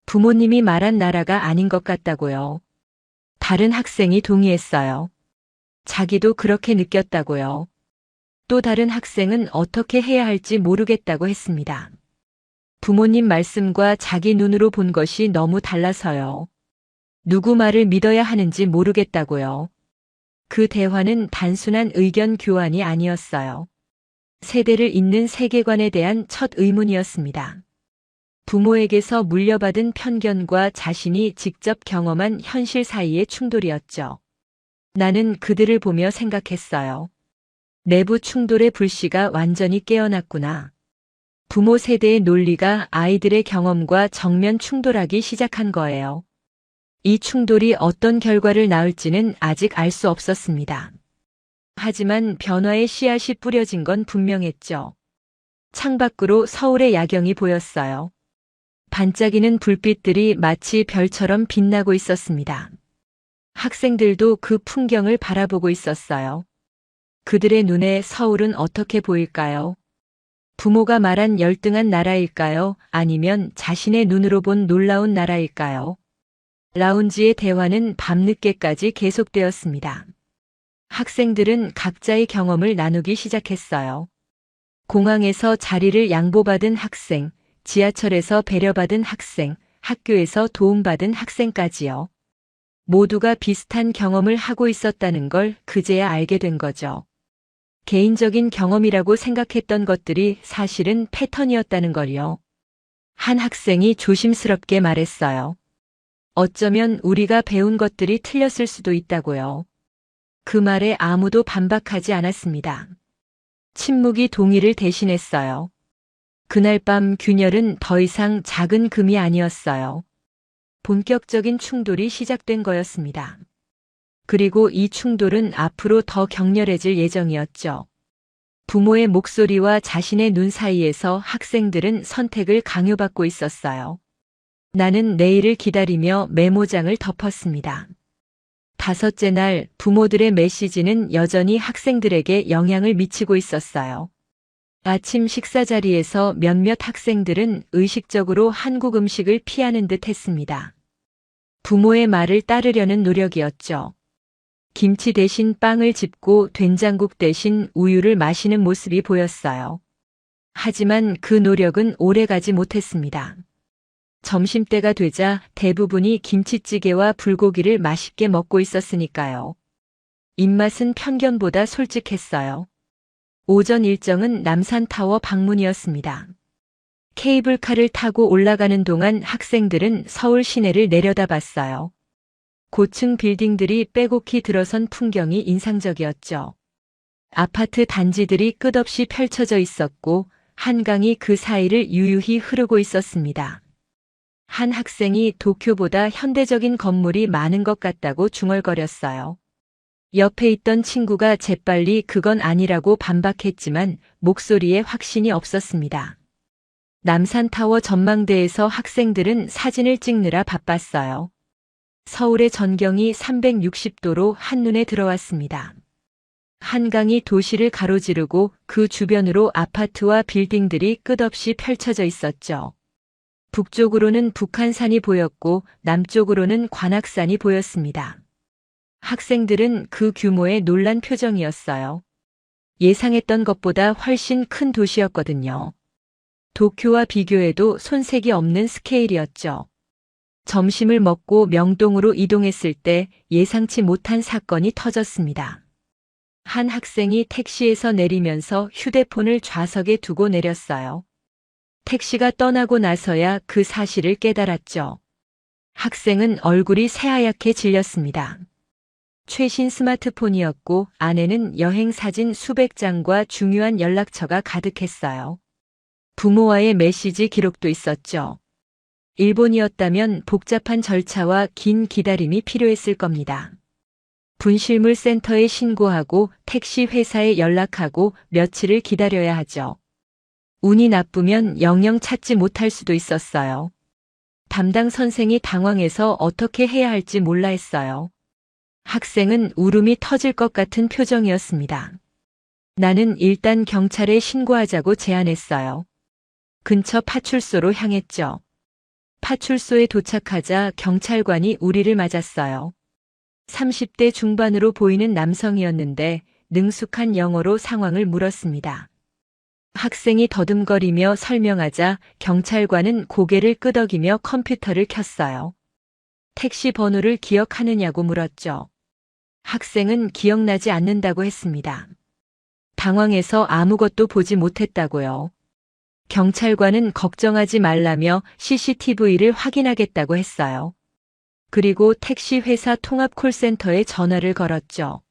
부모님이 말한 나라가 아닌 것 같다고요. 다른 학생이 동의했어요. 자기도 그렇게 느꼈다고요. 또 다른 학생은 어떻게 해야 할지 모르겠다고 했습니다. 부모님 말씀과 자기 눈으로 본 것이 너무 달라서요. 누구 말을 믿어야 하는지 모르겠다고요. 그 대화는 단순한 의견 교환이 아니었어요. 세대를 잇는 세계관에 대한 첫 의문이었습니다. 부모에게서 물려받은 편견과 자신이 직접 경험한 현실 사이의 충돌이었죠. 나는 그들을 보며 생각했어요. 내부 충돌의 불씨가 완전히 깨어났구나. 부모 세대의 논리가 아이들의 경험과 정면 충돌하기 시작한 거예요. 이 충돌이 어떤 결과를 낳을지는 아직 알 수 없었습니다. 하지만 변화의 씨앗이 뿌려진 건 분명했죠. 창밖으로 서울의 야경이 보였어요. 반짝이는 불빛들이 마치 별처럼 빛나고 있었습니다. 학생들도 그 풍경을 바라보고 있었어요. 그들의 눈에 서울은 어떻게 보일까요? 부모가 말한 열등한 나라일까요? 아니면 자신의 눈으로 본 놀라운 나라일까요? 라운지의 대화는 밤늦게까지 계속되었습니다. 학생들은 각자의 경험을 나누기 시작했어요. 공항에서 자리를 양보받은 학생, 지하철에서 배려받은 학생, 학교에서 도움받은 학생까지요. 모두가 비슷한 경험을 하고 있었다는 걸 그제야 알게 된 거죠. 개인적인 경험이라고 생각했던 것들이 사실은 패턴이었다는 걸요. 한 학생이 조심스럽게 말했어요. 어쩌면 우리가 배운 것들이 틀렸을 수도 있다고요. 그 말에 아무도 반박하지 않았습니다. 침묵이 동의를 대신했어요. 그날 밤 균열은 더 이상 작은 금이 아니었어요. 본격적인 충돌이 시작된 거였습니다. 그리고 이 충돌은 앞으로 더 격렬해질 예정이었죠. 부모의 목소리와 자신의 눈 사이에서 학생들은 선택을 강요받고 있었어요. 나는 내일을 기다리며 메모장을 덮었습니다. 다섯째 날 부모들의 메시지는 여전히 학생들에게 영향을 미치고 있었어요. 아침 식사 자리에서 몇몇 학생들은 의식적으로 한국 음식을 피하는 듯 했습니다. 부모의 말을 따르려는 노력이었죠. 김치 대신 빵을 집고 된장국 대신 우유를 마시는 모습이 보였어요. 하지만 그 노력은 오래가지 못했습니다. 점심때가 되자 대부분이 김치찌개와 불고기를 맛있게 먹고 있었으니까요. 입맛은 편견보다 솔직했어요. 오전 일정은 남산타워 방문이었습니다. 케이블카를 타고 올라가는 동안 학생들은 서울 시내를 내려다봤어요. 고층 빌딩들이 빼곡히 들어선 풍경이 인상적이었죠. 아파트 단지들이 끝없이 펼쳐져 있었고 한강이 그 사이를 유유히 흐르고 있었습니다. 한 학생이 도쿄보다 현대적인 건물이 많은 것 같다고 중얼거렸어요. 옆에 있던 친구가 재빨리 그건 아니라고 반박했지만 목소리에 확신이 없었습니다. 남산타워 전망대에서 학생들은 사진을 찍느라 바빴어요. 서울의 전경이 360도로 한눈에 들어왔습니다. 한강이 도시를 가로지르고 그 주변으로 아파트와 빌딩들이 끝없이 펼쳐져 있었죠. 북쪽으로는 북한산이 보였고 남쪽으로는 관악산이 보였습니다. 학생들은 그 규모에 놀란 표정이었어요. 예상했던 것보다 훨씬 큰 도시였거든요. 도쿄와 비교해도 손색이 없는 스케일이었죠. 점심을 먹고 명동으로 이동했을 때 예상치 못한 사건이 터졌습니다. 한 학생이 택시에서 내리면서 휴대폰을 좌석에 두고 내렸어요. 택시가 떠나고 나서야 그 사실을 깨달았죠. 학생은 얼굴이 새하얗게 질렸습니다. 최신 스마트폰이었고 안에는 여행 사진 수백 장과 중요한 연락처가 가득했어요. 부모와의 메시지 기록도 있었죠. 일본이었다면 복잡한 절차와 긴 기다림이 필요했을 겁니다. 분실물 센터에 신고하고 택시 회사에 연락하고 며칠을 기다려야 하죠. 운이 나쁘면 영영 찾지 못할 수도 있었어요. 담당 선생이 당황해서 어떻게 해야 할지 몰라 했어요. 학생은 울음이 터질 것 같은 표정이었습니다. 나는 일단 경찰에 신고하자고 제안했어요. 근처 파출소로 향했죠. 파출소에 도착하자 경찰관이 우리를 맞았어요. 30대 중반으로 보이는 남성이었는데 능숙한 영어로 상황을 물었습니다. 학생이 더듬거리며 설명하자 경찰관은 고개를 끄덕이며 컴퓨터를 켰어요. 택시 번호를 기억하느냐고 물었죠. 학생은 기억나지 않는다고 했습니다. 당황해서 아무것도 보지 못했다고요. 경찰관은 걱정하지 말라며 CCTV를 확인하겠다고 했어요. 그리고 택시 회사 통합 콜센터에 전화를 걸었죠.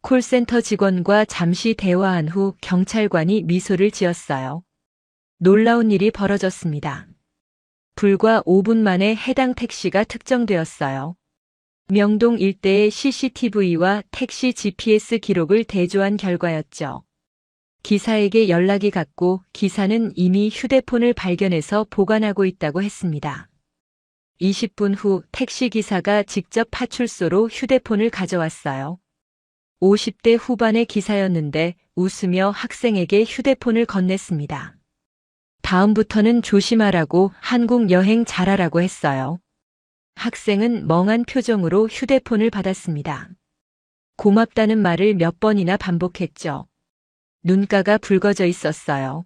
콜센터 직원과 잠시 대화한 후 경찰관이 미소를 지었어요. 놀라운 일이 벌어졌습니다. 불과 5분 만에 해당 택시가 특정되었어요. 명동 일대의 CCTV와 택시 GPS 기록을 대조한 결과였죠. 기사에게 연락이 갔고 기사는 이미 휴대폰을 발견해서 보관하고 있다고 했습니다. 20분 후 택시 기사가 직접 파출소로 휴대폰을 가져왔어요. 50대 후반의 기사였는데 웃으며 학생에게 휴대폰을 건넸습니다. 다음부터는 조심하라고 한국 여행 잘하라고 했어요. 학생은 멍한 표정으로 휴대폰을 받았습니다. 고맙다는 말을 몇 번이나 반복했죠. 눈가가 붉어져 있었어요.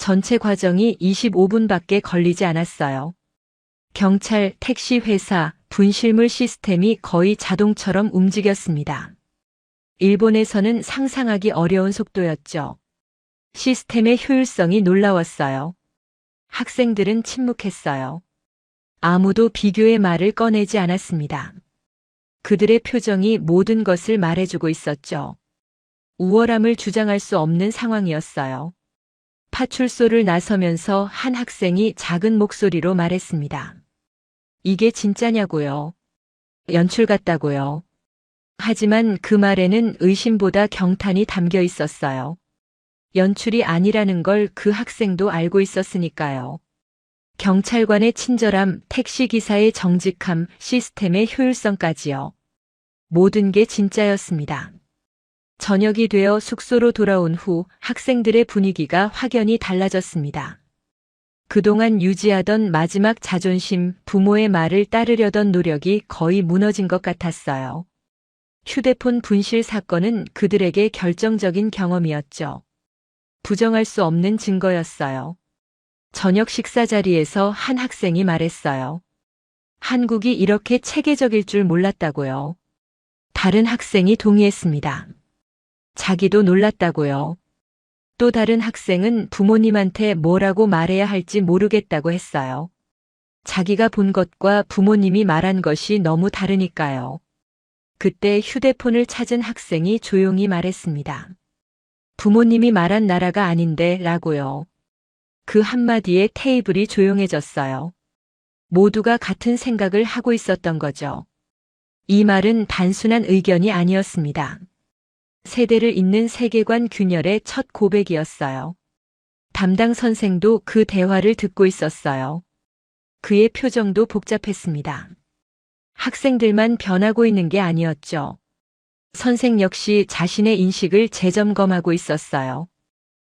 전체 과정이 25분밖에 걸리지 않았어요. 경찰, 택시 회사, 분실물 시스템이 거의 자동처럼 움직였습니다. 일본에서는 상상하기 어려운 속도였죠. 시스템의 효율성이 놀라웠어요. 학생들은 침묵했어요. 아무도 비교의 말을 꺼내지 않았습니다. 그들의 표정이 모든 것을 말해주고 있었죠. 우월함을 주장할 수 없는 상황이었어요. 파출소를 나서면서 한 학생이 작은 목소리로 말했습니다. 이게 진짜냐고요? 연출 같다고요? 하지만 그 말에는 의심보다 경탄이 담겨 있었어요. 연출이 아니라는 걸 그 학생도 알고 있었으니까요. 경찰관의 친절함, 택시기사의 정직함, 시스템의 효율성까지요. 모든 게 진짜였습니다. 저녁이 되어 숙소로 돌아온 후 학생들의 분위기가 확연히 달라졌습니다. 그동안 유지하던 마지막 자존심, 부모의 말을 따르려던 노력이 거의 무너진 것 같았어요. 휴대폰 분실 사건은 그들에게 결정적인 경험이었죠. 부정할 수 없는 증거였어요. 저녁 식사 자리에서 한 학생이 말했어요. 한국이 이렇게 체계적일 줄 몰랐다고요. 다른 학생이 동의했습니다. 자기도 놀랐다고요. 또 다른 학생은 부모님한테 뭐라고 말해야 할지 모르겠다고 했어요. 자기가 본 것과 부모님이 말한 것이 너무 다르니까요. 그때 휴대폰을 찾은 학생이 조용히 말했습니다. 부모님이 말한 나라가 아닌데 라고요. 그 한마디에 테이블이 조용해졌어요. 모두가 같은 생각을 하고 있었던 거죠. 이 말은 단순한 의견이 아니었습니다. 세대를 잇는 세계관 균열의 첫 고백이었어요. 담당 선생도 그 대화를 듣고 있었어요. 그의 표정도 복잡했습니다. 학생들만 변하고 있는 게 아니었죠. 선생 역시 자신의 인식을 재점검하고 있었어요.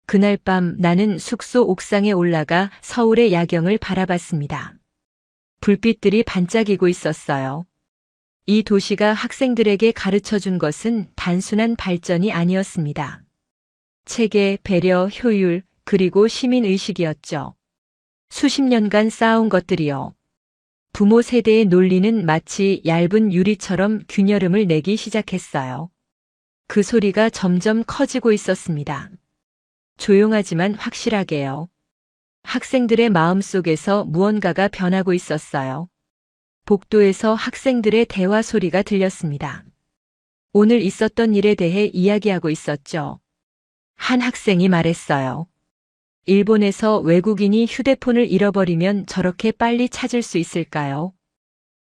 그날 밤 나는 숙소 옥상에 올라가 서울의 야경을 바라봤습니다. 불빛들이 반짝이고 있었어요. 이 도시가 학생들에게 가르쳐 준 것은 단순한 발전이 아니었습니다. 체계, 배려, 효율, 그리고 시민의식이었죠. 수십 년간 쌓아온 것들이요. 부모 세대의 논리는 마치 얇은 유리처럼 균열음을 내기 시작했어요. 그 소리가 점점 커지고 있었습니다. 조용하지만 확실하게요. 학생들의 마음속에서 무언가가 변하고 있었어요. 복도에서 학생들의 대화 소리가 들렸습니다. 오늘 있었던 일에 대해 이야기하고 있었죠. 한 학생이 말했어요. 일본에서 외국인이 휴대폰을 잃어버리면 저렇게 빨리 찾을 수 있을까요?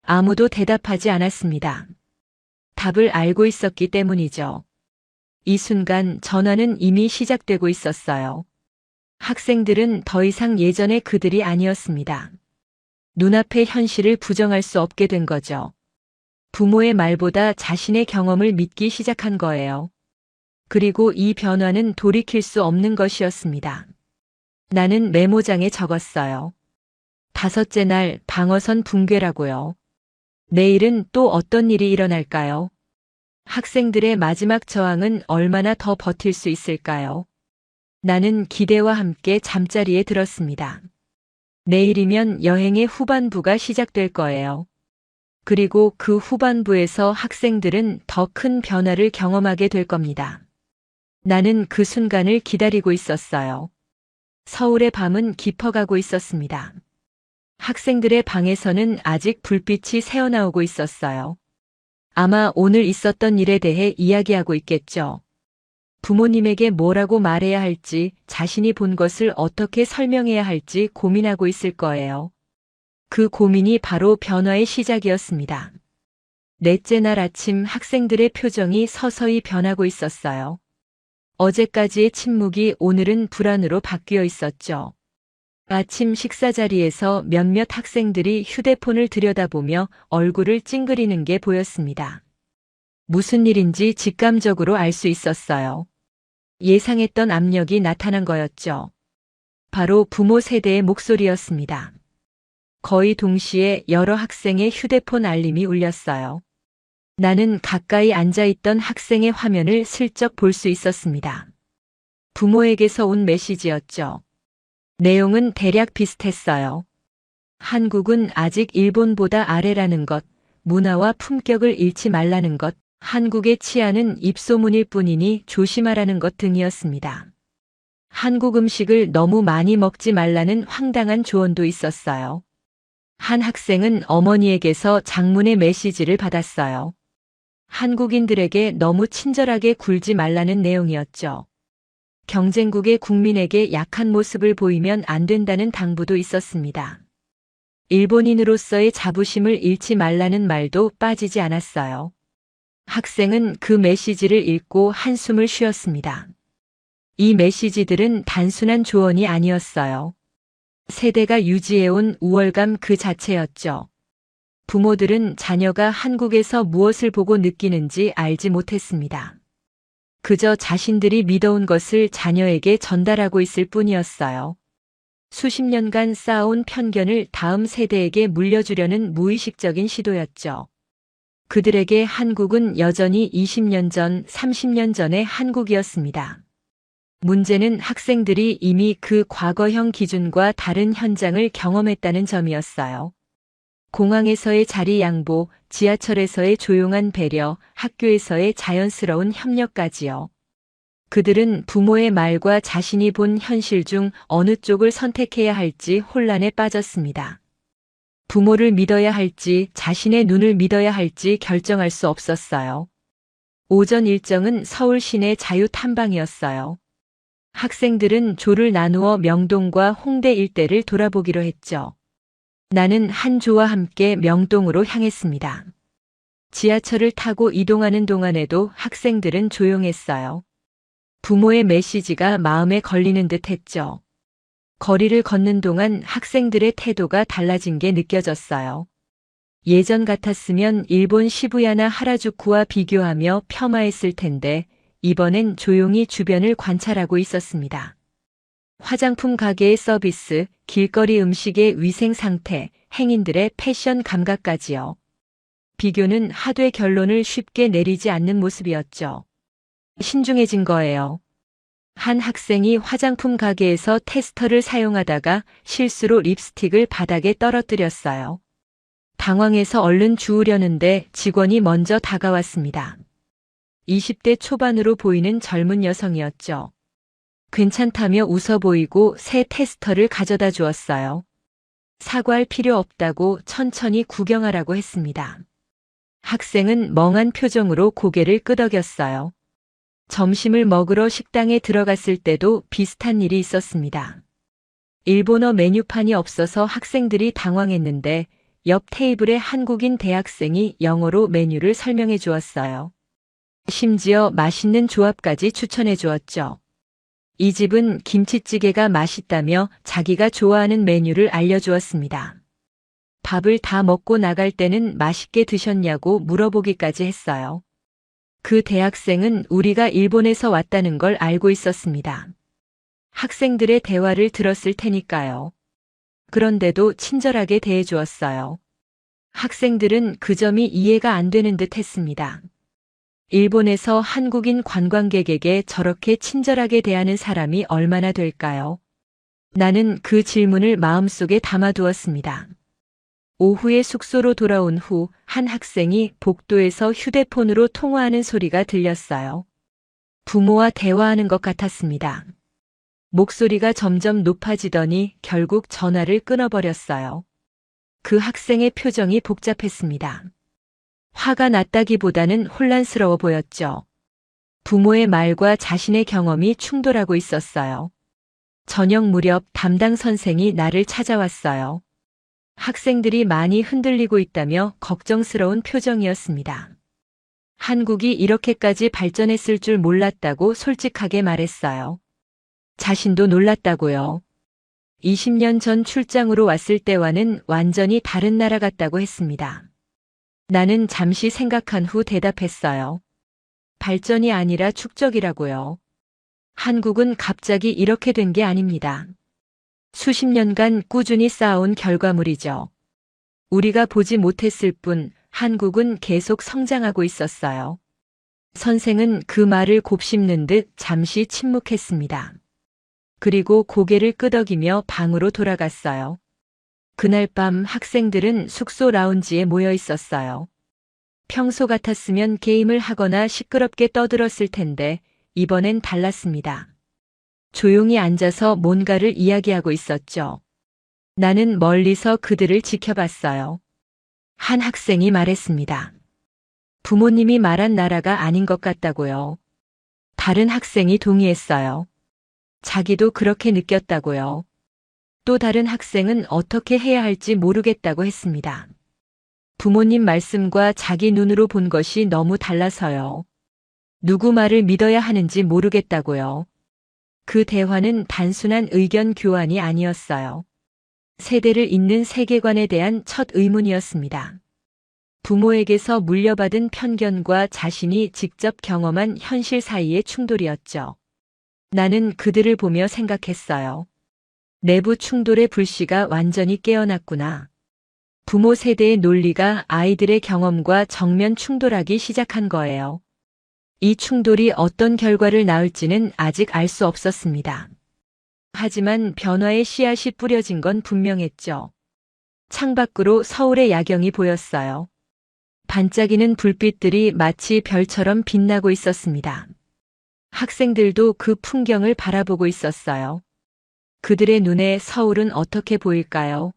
아무도 대답하지 않았습니다. 답을 알고 있었기 때문이죠. 이 순간 전화는 이미 시작되고 있었어요. 학생들은 더 이상 예전의 그들이 아니었습니다. 눈앞의 현실을 부정할 수 없게 된 거죠. 부모의 말보다 자신의 경험을 믿기 시작한 거예요. 그리고 이 변화는 돌이킬 수 없는 것이었습니다. 나는 메모장에 적었어요. 5째 날 방어선 붕괴라고요. 내일은 또 어떤 일이 일어날까요? 학생들의 마지막 저항은 얼마나 더 버틸 수 있을까요? 나는 기대와 함께 잠자리에 들었습니다. 내일이면 여행의 후반부가 시작될 거예요. 그리고 그 후반부에서 학생들은 더 큰 변화를 경험하게 될 겁니다. 나는 그 순간을 기다리고 있었어요. 서울의 밤은 깊어가고 있었습니다. 학생들의 방에서는 아직 불빛이 새어나오고 있었어요. 아마 오늘 있었던 일에 대해 이야기하고 있겠죠. 부모님에게 뭐라고 말해야 할지, 자신이 본 것을 어떻게 설명해야 할지 고민하고 있을 거예요. 그 고민이 바로 변화의 시작이었습니다. 넷째 날 아침 학생들의 표정이 서서히 변하고 있었어요. 어제까지의 침묵이 오늘은 불안으로 바뀌어 있었죠. 아침 식사 자리에서 몇몇 학생들이 휴대폰을 들여다보며 얼굴을 찡그리는 게 보였습니다. 무슨 일인지 직감적으로 알 수 있었어요. 예상했던 압력이 나타난 거였죠. 바로 부모 세대의 목소리였습니다. 거의 동시에 여러 학생의 휴대폰 알림이 울렸어요. 나는 가까이 앉아있던 학생의 화면을 슬쩍 볼 수 있었습니다. 부모에게서 온 메시지였죠. 내용은 대략 비슷했어요. 한국은 아직 일본보다 아래라는 것, 문화와 품격을 잃지 말라는 것, 한국의 치안은 입소문일 뿐이니 조심하라는 것 등이었습니다. 한국 음식을 너무 많이 먹지 말라는 황당한 조언도 있었어요. 한 학생은 어머니에게서 장문의 메시지를 받았어요. 한국인들에게 너무 친절하게 굴지 말라는 내용이었죠. 경쟁국의 국민에게 약한 모습을 보이면 안 된다는 당부도 있었습니다. 일본인으로서의 자부심을 잃지 말라는 말도 빠지지 않았어요. 학생은 그 메시지를 읽고 한숨을 쉬었습니다. 이 메시지들은 단순한 조언이 아니었어요. 세대가 유지해온 우월감 그 자체였죠. 부모들은 자녀가 한국에서 무엇을 보고 느끼는지 알지 못했습니다. 그저 자신들이 믿어온 것을 자녀에게 전달하고 있을 뿐이었어요. 수십 년간 쌓아온 편견을 다음 세대에게 물려주려는 무의식적인 시도였죠. 그들에게 한국은 여전히 20년 전, 30년 전의 한국이었습니다. 문제는 학생들이 이미 그 과거형 기준과 다른 현장을 경험했다는 점이었어요. 공항에서의 자리 양보, 지하철에서의 조용한 배려, 학교에서의 자연스러운 협력까지요. 그들은 부모의 말과 자신이 본 현실 중 어느 쪽을 선택해야 할지 혼란에 빠졌습니다. 부모를 믿어야 할지 자신의 눈을 믿어야 할지 결정할 수 없었어요. 오전 일정은 서울 시내 자유 탐방이었어요. 학생들은 조를 나누어 명동과 홍대 일대를 돌아보기로 했죠. 나는 한 조와 함께 명동으로 향했습니다. 지하철을 타고 이동하는 동안에도 학생들은 조용했어요. 부모의 메시지가 마음에 걸리는 듯 했죠. 거리를 걷는 동안 학생들의 태도가 달라진 게 느껴졌어요. 예전 같았으면 일본 시부야나 하라주쿠와 비교하며 폄하했을 텐데 이번엔 조용히 주변을 관찰하고 있었습니다. 화장품 가게의 서비스, 길거리 음식의 위생 상태, 행인들의 패션 감각까지요. 비교는 하되 결론을 쉽게 내리지 않는 모습이었죠. 신중해진 거예요. 한 학생이 화장품 가게에서 테스터를 사용하다가 실수로 립스틱을 바닥에 떨어뜨렸어요. 당황해서 얼른 주우려는데 직원이 먼저 다가왔습니다. 20대 초반으로 보이는 젊은 여성이었죠. 괜찮다며 웃어 보이고 새 테스터를 가져다 주었어요. 사과할 필요 없다고 천천히 구경하라고 했습니다. 학생은 멍한 표정으로 고개를 끄덕였어요. 점심을 먹으러 식당에 들어갔을 때도 비슷한 일이 있었습니다. 일본어 메뉴판이 없어서 학생들이 당황했는데 옆 테이블의 한국인 대학생이 영어로 메뉴를 설명해 주었어요. 심지어 맛있는 조합까지 추천해 주었죠. 이 집은 김치찌개가 맛있다며 자기가 좋아하는 메뉴를 알려주었습니다. 밥을 다 먹고 나갈 때는 맛있게 드셨냐고 물어보기까지 했어요. 그 대학생은 우리가 일본에서 왔다는 걸 알고 있었습니다. 학생들의 대화를 들었을 테니까요. 그런데도 친절하게 대해주었어요. 학생들은 그 점이 이해가 안 되는 듯 했습니다. 일본에서 한국인 관광객에게 저렇게 친절하게 대하는 사람이 얼마나 될까요? 나는 그 질문을 마음속에 담아두었습니다. 오후에 숙소로 돌아온 후 한 학생이 복도에서 휴대폰으로 통화하는 소리가 들렸어요. 부모와 대화하는 것 같았습니다. 목소리가 점점 높아지더니 결국 전화를 끊어버렸어요. 그 학생의 표정이 복잡했습니다. 화가 났다기보다는 혼란스러워 보였죠. 부모의 말과 자신의 경험이 충돌하고 있었어요. 저녁 무렵 담당 선생이 나를 찾아왔어요. 학생들이 많이 흔들리고 있다며 걱정스러운 표정이었습니다. 한국이 이렇게까지 발전했을 줄 몰랐다고 솔직하게 말했어요. 자신도 놀랐다고요. 20년 전 출장으로 왔을 때와는 완전히 다른 나라 같다고 했습니다. 나는 잠시 생각한 후 대답했어요. 발전이 아니라 축적이라고요. 한국은 갑자기 이렇게 된 게 아닙니다. 수십 년간 꾸준히 쌓아온 결과물이죠. 우리가 보지 못했을 뿐 한국은 계속 성장하고 있었어요. 선생은 그 말을 곱씹는 듯 잠시 침묵했습니다. 그리고 고개를 끄덕이며 방으로 돌아갔어요. 그날 밤 학생들은 숙소 라운지에 모여 있었어요. 평소 같았으면 게임을 하거나 시끄럽게 떠들었을 텐데 이번엔 달랐습니다. 조용히 앉아서 뭔가를 이야기하고 있었죠. 나는 멀리서 그들을 지켜봤어요. 한 학생이 말했습니다. 부모님이 말한 나라가 아닌 것 같다고요. 다른 학생이 동의했어요. 자기도 그렇게 느꼈다고요. 또 다른 학생은 어떻게 해야 할지 모르겠다고 했습니다. 부모님 말씀과 자기 눈으로 본 것이 너무 달라서요. 누구 말을 믿어야 하는지 모르겠다고요. 그 대화는 단순한 의견 교환이 아니었어요. 세대를 잇는 세계관에 대한 첫 의문이었습니다. 부모에게서 물려받은 편견과 자신이 직접 경험한 현실 사이의 충돌이었죠. 나는 그들을 보며 생각했어요. 내부 충돌의 불씨가 완전히 깨어났구나. 부모 세대의 논리가 아이들의 경험과 정면 충돌하기 시작한 거예요. 이 충돌이 어떤 결과를 낳을지는 아직 알 수 없었습니다. 하지만 변화의 씨앗이 뿌려진 건 분명했죠. 창밖으로 서울의 야경이 보였어요. 반짝이는 불빛들이 마치 별처럼 빛나고 있었습니다. 학생들도 그 풍경을 바라보고 있었어요. 그들의 눈에 서울은 어떻게 보일까요?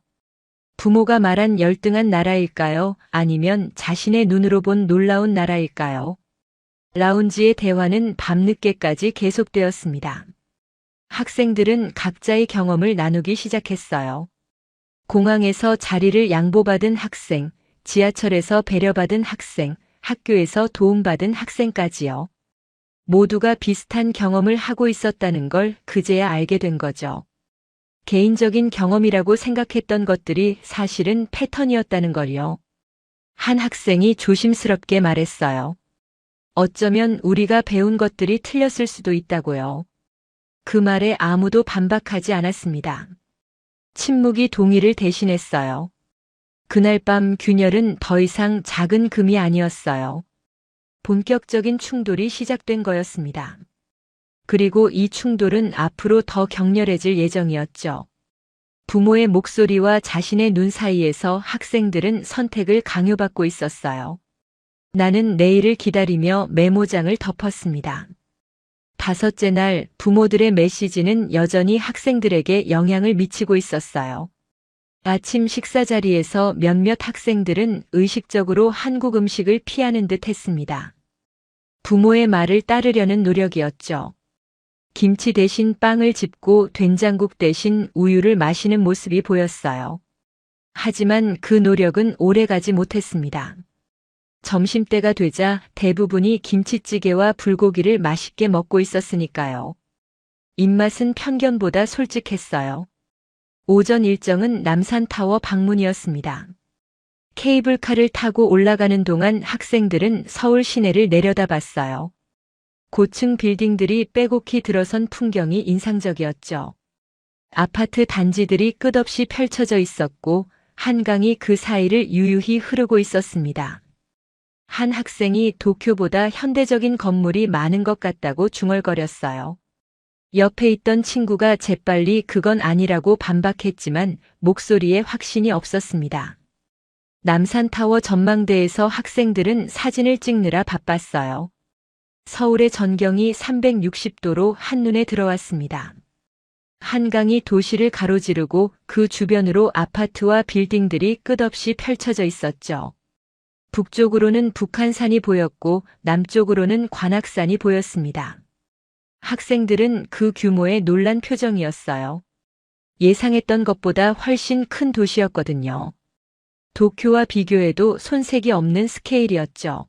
부모가 말한 열등한 나라일까요? 아니면 자신의 눈으로 본 놀라운 나라일까요? 라운지의 대화는 밤늦게까지 계속되었습니다. 학생들은 각자의 경험을 나누기 시작했어요. 공항에서 자리를 양보받은 학생, 지하철에서 배려받은 학생, 학교에서 도움받은 학생까지요. 모두가 비슷한 경험을 하고 있었다는 걸 그제야 알게 된 거죠. 개인적인 경험이라고 생각했던 것들이 사실은 패턴이었다는 걸요. 한 학생이 조심스럽게 말했어요. 어쩌면 우리가 배운 것들이 틀렸을 수도 있다고요. 그 말에 아무도 반박하지 않았습니다. 침묵이 동의를 대신했어요. 그날 밤 균열은 더 이상 작은 금이 아니었어요. 본격적인 충돌이 시작된 거였습니다. 그리고 이 충돌은 앞으로 더 격렬해질 예정이었죠. 부모의 목소리와 자신의 눈 사이에서 학생들은 선택을 강요받고 있었어요. 나는 내일을 기다리며 메모장을 덮었습니다. 다섯째 날 부모들의 메시지는 여전히 학생들에게 영향을 미치고 있었어요. 아침 식사 자리에서 몇몇 학생들은 의식적으로 한국 음식을 피하는 듯 했습니다. 부모의 말을 따르려는 노력이었죠. 김치 대신 빵을 집고 된장국 대신 우유를 마시는 모습이 보였어요. 하지만 그 노력은 오래가지 못했습니다. 점심때가 되자 대부분이 김치찌개와 불고기를 맛있게 먹고 있었으니까요. 입맛은 편견보다 솔직했어요. 오전 일정은 남산타워 방문이었습니다. 케이블카를 타고 올라가는 동안 학생들은 서울 시내를 내려다봤어요. 고층 빌딩들이 빼곡히 들어선 풍경이 인상적이었죠. 아파트 단지들이 끝없이 펼쳐져 있었고 한강이 그 사이를 유유히 흐르고 있었습니다. 한 학생이 도쿄보다 현대적인 건물이 많은 것 같다고 중얼거렸어요. 옆에 있던 친구가 재빨리 그건 아니라고 반박했지만 목소리에 확신이 없었습니다. 남산타워 전망대에서 학생들은 사진을 찍느라 바빴어요. 서울의 전경이 360도로 한눈에 들어왔습니다. 한강이 도시를 가로지르고 그 주변으로 아파트와 빌딩들이 끝없이 펼쳐져 있었죠. 북쪽으로는 북한산이 보였고 남쪽으로는 관악산이 보였습니다. 학생들은 그 규모에 놀란 표정이었어요. 예상했던 것보다 훨씬 큰 도시였거든요. 도쿄와 비교해도 손색이 없는 스케일이었죠.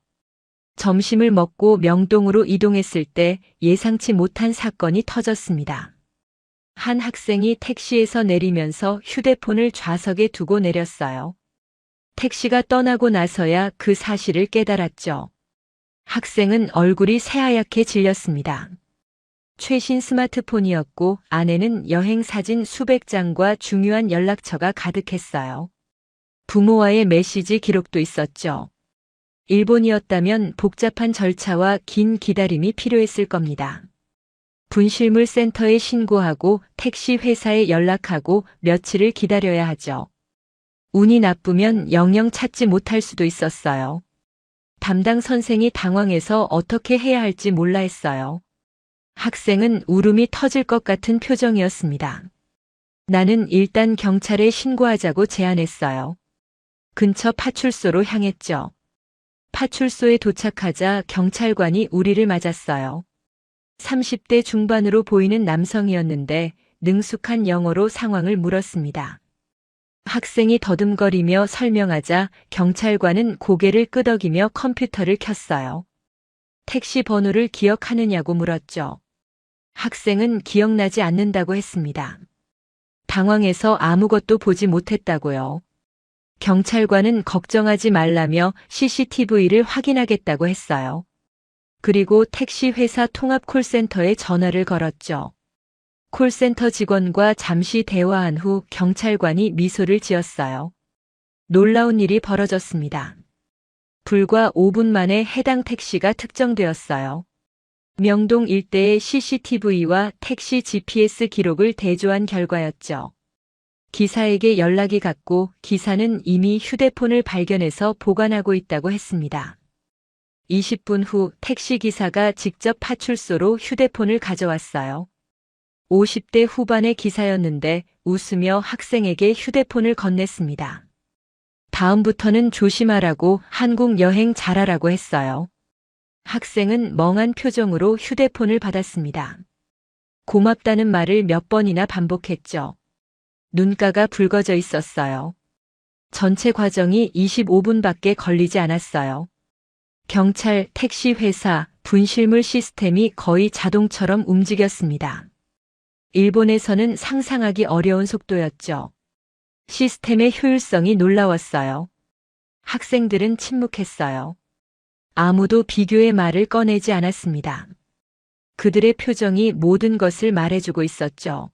점심을 먹고 명동으로 이동했을 때 예상치 못한 사건이 터졌습니다. 한 학생이 택시에서 내리면서 휴대폰을 좌석에 두고 내렸어요. 택시가 떠나고 나서야 그 사실을 깨달았죠. 학생은 얼굴이 새하얗게 질렸습니다. 최신 스마트폰이었고 안에는 여행 사진 수백 장과 중요한 연락처가 가득했어요. 부모와의 메시지 기록도 있었죠. 일본이었다면 복잡한 절차와 긴 기다림이 필요했을 겁니다. 분실물 센터에 신고하고 택시 회사에 연락하고 며칠을 기다려야 하죠. 운이 나쁘면 영영 찾지 못할 수도 있었어요. 담당 선생이 당황해서 어떻게 해야 할지 몰라 했어요. 학생은 울음이 터질 것 같은 표정이었습니다. 나는 일단 경찰에 신고하자고 제안했어요. 근처 파출소로 향했죠. 파출소에 도착하자 경찰관이 우리를 맞았어요. 30대 중반으로 보이는 남성이었는데 능숙한 영어로 상황을 물었습니다. 학생이 더듬거리며 설명하자 경찰관은 고개를 끄덕이며 컴퓨터를 켰어요. 택시 번호를 기억하느냐고 물었죠. 학생은 기억나지 않는다고 했습니다. 당황해서 아무것도 보지 못했다고요. 경찰관은 걱정하지 말라며 CCTV를 확인하겠다고 했어요. 그리고 택시 회사 통합 콜센터에 전화를 걸었죠. 콜센터 직원과 잠시 대화한 후 경찰관이 미소를 지었어요. 놀라운 일이 벌어졌습니다. 불과 5분 만에 해당 택시가 특정되었어요. 명동 일대의 CCTV와 택시 GPS 기록을 대조한 결과였죠. 기사에게 연락이 갔고 기사는 이미 휴대폰을 발견해서 보관하고 있다고 했습니다. 20분 후 택시기사가 직접 파출소로 휴대폰을 가져왔어요. 50대 후반의 기사였는데 웃으며 학생에게 휴대폰을 건넸습니다. 다음부터는 조심하라고 한국 여행 잘하라고 했어요. 학생은 멍한 표정으로 휴대폰을 받았습니다. 고맙다는 말을 몇 번이나 반복했죠. 눈가가 붉어져 있었어요. 전체 과정이 25분밖에 걸리지 않았어요. 경찰, 택시 회사, 분실물 시스템이 거의 자동처럼 움직였습니다. 일본에서는 상상하기 어려운 속도였죠. 시스템의 효율성이 놀라웠어요. 학생들은 침묵했어요. 아무도 비교의 말을 꺼내지 않았습니다. 그들의 표정이 모든 것을 말해주고 있었죠.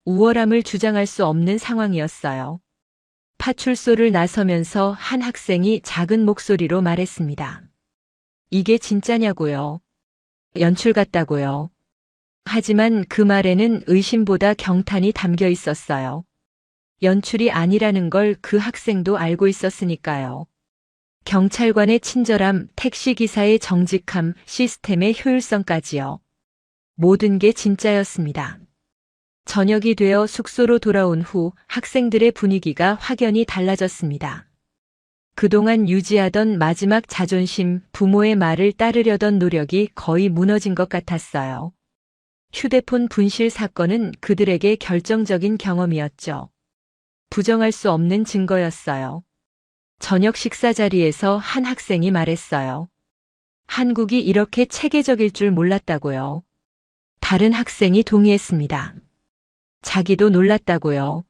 우월함을 주장할 수 없는 상황이었어요. 파출소를 나서면서 한 학생이 작은 목소리로 말했습니다. 이게 진짜냐고요. 연출 같다고요. 하지만 그 말에는 의심보다 경탄이 담겨 있었어요. 연출이 아니라는 걸 그 학생도 알고 있었으니까요. 경찰관의 친절함, 택시기사의 정직함, 시스템의 효율성까지요. 모든 게 진짜였습니다. 저녁이 되어 숙소로 돌아온 후 학생들의 분위기가 확연히 달라졌습니다. 그동안 유지하던 마지막 자존심, 부모의 말을 따르려던 노력이 거의 무너진 것 같았어요. 휴대폰 분실 사건은 그들에게 결정적인 경험이었죠. 부정할 수 없는 증거였어요. 저녁 식사 자리에서 한 학생이 말했어요. 한국이 이렇게 체계적일 줄 몰랐다고요. 다른 학생이 동의했습니다. 자기도 놀랐다고요.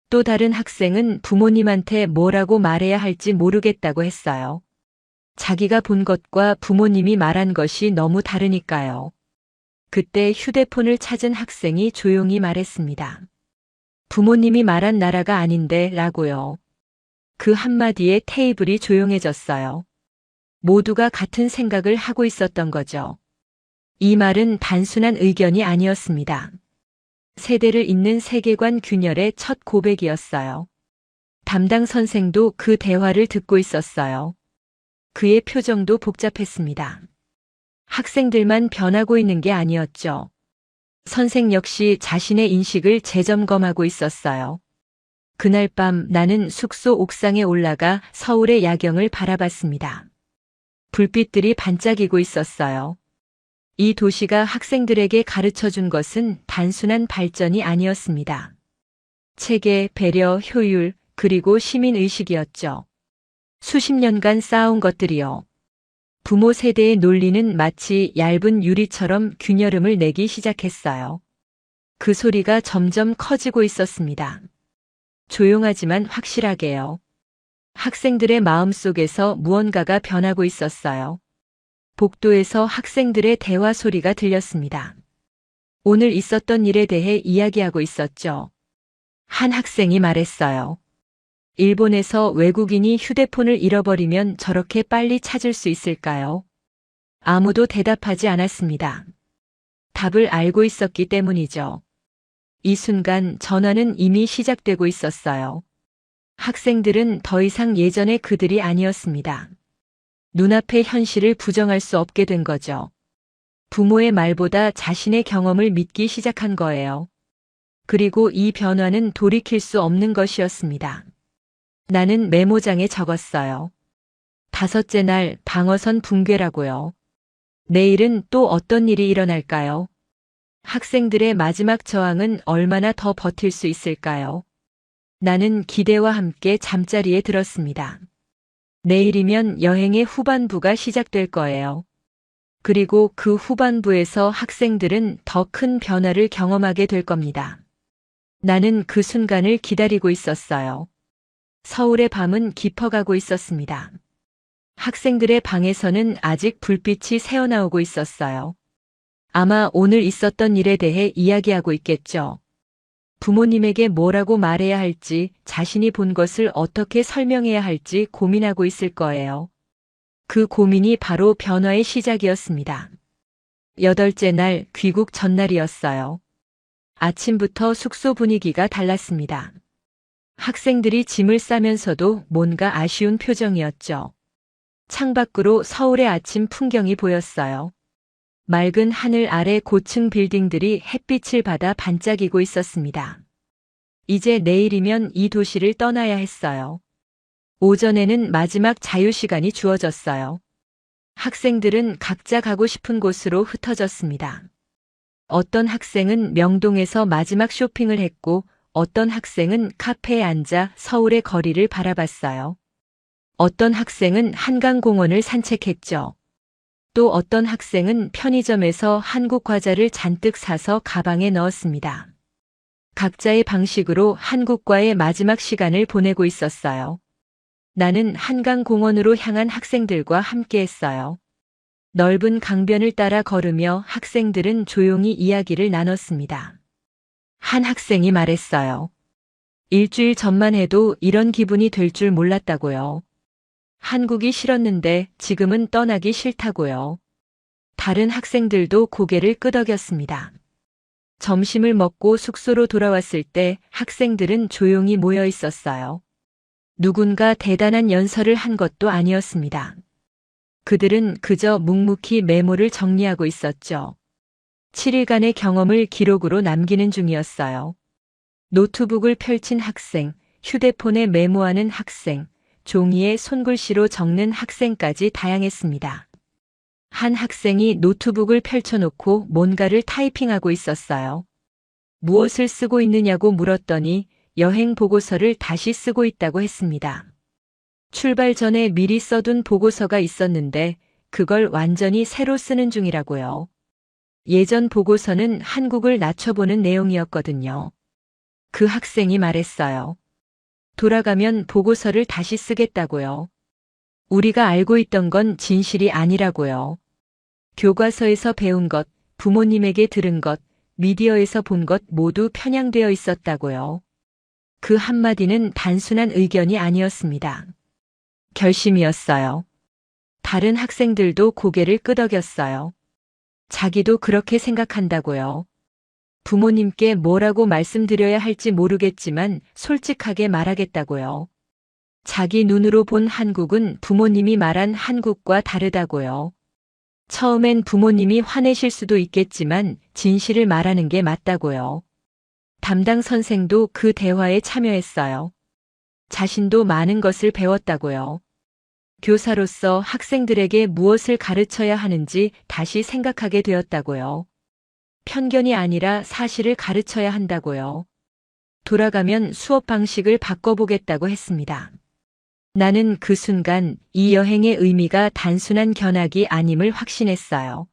또 다른 학생은 부모님한테 뭐라고 말해야 할지 모르겠다고 했어요. 자기가 본 것과 부모님이 말한 것이 너무 다르니까요. 그때 휴대폰을 찾은 학생이 조용히 말했습니다. 부모님이 말한 나라가 아닌데 라고요. 그 한마디에 테이블이 조용해졌어요. 모두가 같은 생각을 하고 있었던 거죠. 이 말은 단순한 의견이 아니었습니다. 세대를 잇는 세계관 균열의 첫 고백이었어요. 담당 선생도 그 대화를 듣고 있었어요. 그의 표정도 복잡했습니다. 학생들만 변하고 있는 게 아니었죠. 선생 역시 자신의 인식을 재점검하고 있었어요. 그날 밤 나는 숙소 옥상에 올라가 서울의 야경을 바라봤습니다. 불빛들이 반짝이고 있었어요. 이 도시가 학생들에게 가르쳐 준 것은 단순한 발전이 아니었습니다. 체계, 배려, 효율, 그리고 시민의식이었죠. 수십 년간 쌓아온 것들이요. 부모 세대의 논리는 마치 얇은 유리처럼 균열음을 내기 시작했어요. 그 소리가 점점 커지고 있었습니다. 조용하지만 확실하게요. 학생들의 마음속에서 무언가가 변하고 있었어요. 복도에서 학생들의 대화 소리가 들렸습니다. 오늘 있었던 일에 대해 이야기하고 있었죠. 한 학생이 말했어요. 일본에서 외국인이 휴대폰을 잃어버리면 저렇게 빨리 찾을 수 있을까요? 아무도 대답하지 않았습니다. 답을 알고 있었기 때문이죠. 이 순간 전화는 이미 시작되고 있었어요. 학생들은 더 이상 예전의 그들이 아니었습니다. 눈앞의 현실을 부정할 수 없게 된 거죠. 부모의 말보다 자신의 경험을 믿기 시작한 거예요. 그리고 이 변화는 돌이킬 수 없는 것이었습니다. 나는 메모장에 적었어요. 5째 날 방어선 붕괴라고요. 내일은 또 어떤 일이 일어날까요? 학생들의 마지막 저항은 얼마나 더 버틸 수 있을까요? 나는 기대와 함께 잠자리에 들었습니다. 내일이면 여행의 후반부가 시작될 거예요. 그리고 그 후반부에서 학생들은 더 큰 변화를 경험하게 될 겁니다. 나는 그 순간을 기다리고 있었어요. 서울의 밤은 깊어가고 있었습니다. 학생들의 방에서는 아직 불빛이 새어나오고 있었어요. 아마 오늘 있었던 일에 대해 이야기하고 있겠죠. 부모님에게 뭐라고 말해야 할지, 자신이 본 것을 어떻게 설명해야 할지 고민하고 있을 거예요. 그 고민이 바로 변화의 시작이었습니다. 8째 날 귀국 전날이었어요. 아침부터 숙소 분위기가 달랐습니다. 학생들이 짐을 싸면서도 뭔가 아쉬운 표정이었죠. 창밖으로 서울의 아침 풍경이 보였어요. 맑은 하늘 아래 고층 빌딩들이 햇빛을 받아 반짝이고 있었습니다. 이제 내일이면 이 도시를 떠나야 했어요. 오전에는 마지막 자유시간이 주어졌어요. 학생들은 각자 가고 싶은 곳으로 흩어졌습니다. 어떤 학생은 명동에서 마지막 쇼핑을 했고 어떤 학생은 카페에 앉아 서울의 거리를 바라봤어요. 어떤 학생은 한강공원을 산책했죠. 또 어떤 학생은 편의점에서 한국 과자를 잔뜩 사서 가방에 넣었습니다. 각자의 방식으로 한국과의 마지막 시간을 보내고 있었어요. 나는 한강공원으로 향한 학생들과 함께했어요. 넓은 강변을 따라 걸으며 학생들은 조용히 이야기를 나눴습니다. 한 학생이 말했어요. 일주일 전만 해도 이런 기분이 될 줄 몰랐다고요. 한국이 싫었는데 지금은 떠나기 싫다고요. 다른 학생들도 고개를 끄덕였습니다. 점심을 먹고 숙소로 돌아왔을 때 학생들은 조용히 모여 있었어요. 누군가 대단한 연설을 한 것도 아니었습니다. 그들은 그저 묵묵히 메모를 정리하고 있었죠. 7일간의 경험을 기록으로 남기는 중이었어요. 노트북을 펼친 학생, 휴대폰에 메모하는 학생, 종이에 손글씨로 적는 학생까지 다양했습니다. 한 학생이 노트북을 펼쳐놓고 뭔가를 타이핑하고 있었어요. 무엇을 쓰고 있느냐고 물었더니 여행 보고서를 다시 쓰고 있다고 했습니다. 출발 전에 미리 써둔 보고서가 있었는데 그걸 완전히 새로 쓰는 중이라고요. 예전 보고서는 한국을 낮춰보는 내용이었거든요. 그 학생이 말했어요. 돌아가면 보고서를 다시 쓰겠다고요. 우리가 알고 있던 건 진실이 아니라고요. 교과서에서 배운 것, 부모님에게 들은 것, 미디어에서 본 것 모두 편향되어 있었다고요. 그 한마디는 단순한 의견이 아니었습니다. 결심이었어요. 다른 학생들도 고개를 끄덕였어요. 자기도 그렇게 생각한다고요. 부모님께 뭐라고 말씀드려야 할지 모르겠지만 솔직하게 말하겠다고요. 자기 눈으로 본 한국은 부모님이 말한 한국과 다르다고요. 처음엔 부모님이 화내실 수도 있겠지만 진실을 말하는 게 맞다고요. 담당 선생도 그 대화에 참여했어요. 자신도 많은 것을 배웠다고요. 교사로서 학생들에게 무엇을 가르쳐야 하는지 다시 생각하게 되었다고요. 편견이 아니라 사실을 가르쳐야 한다고요. 돌아가면 수업 방식을 바꿔보겠다고 했습니다. 나는 그 순간 이 여행의 의미가 단순한 견학이 아님을 확신했어요.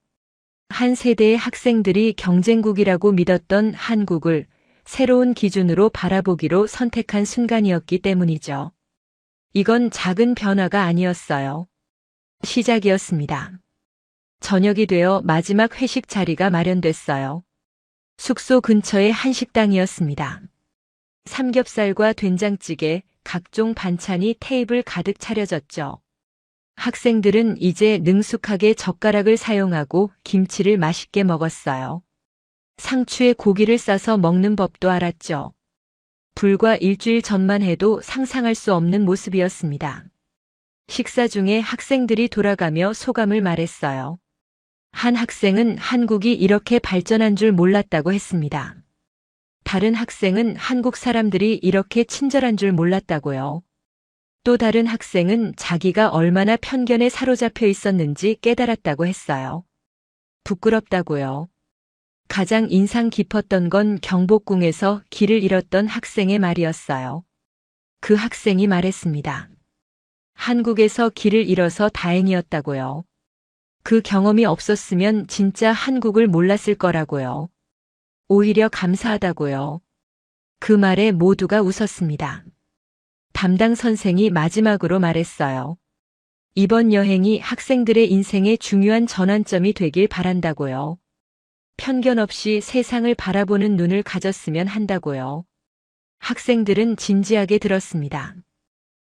한 세대의 학생들이 경쟁국이라고 믿었던 한국을 새로운 기준으로 바라보기로 선택한 순간이었기 때문이죠. 이건 작은 변화가 아니었어요. 시작이었습니다. 저녁이 되어 마지막 회식 자리가 마련됐어요. 숙소 근처의 한 식당이었습니다. 삼겹살과 된장찌개, 각종 반찬이 테이블 가득 차려졌죠. 학생들은 이제 능숙하게 젓가락을 사용하고 김치를 맛있게 먹었어요. 상추에 고기를 싸서 먹는 법도 알았죠. 불과 일주일 전만 해도 상상할 수 없는 모습이었습니다. 식사 중에 학생들이 돌아가며 소감을 말했어요. 한 학생은 한국이 이렇게 발전한 줄 몰랐다고 했습니다. 다른 학생은 한국 사람들이 이렇게 친절한 줄 몰랐다고요. 또 다른 학생은 자기가 얼마나 편견에 사로잡혀 있었는지 깨달았다고 했어요. 부끄럽다고요. 가장 인상 깊었던 건 경복궁에서 길을 잃었던 학생의 말이었어요. 그 학생이 말했습니다. 한국에서 길을 잃어서 다행이었다고요. 그 경험이 없었으면 진짜 한국을 몰랐을 거라고요. 오히려 감사하다고요. 그 말에 모두가 웃었습니다. 담당 선생이 마지막으로 말했어요. 이번 여행이 학생들의 인생의 중요한 전환점이 되길 바란다고요. 편견 없이 세상을 바라보는 눈을 가졌으면 한다고요. 학생들은 진지하게 들었습니다.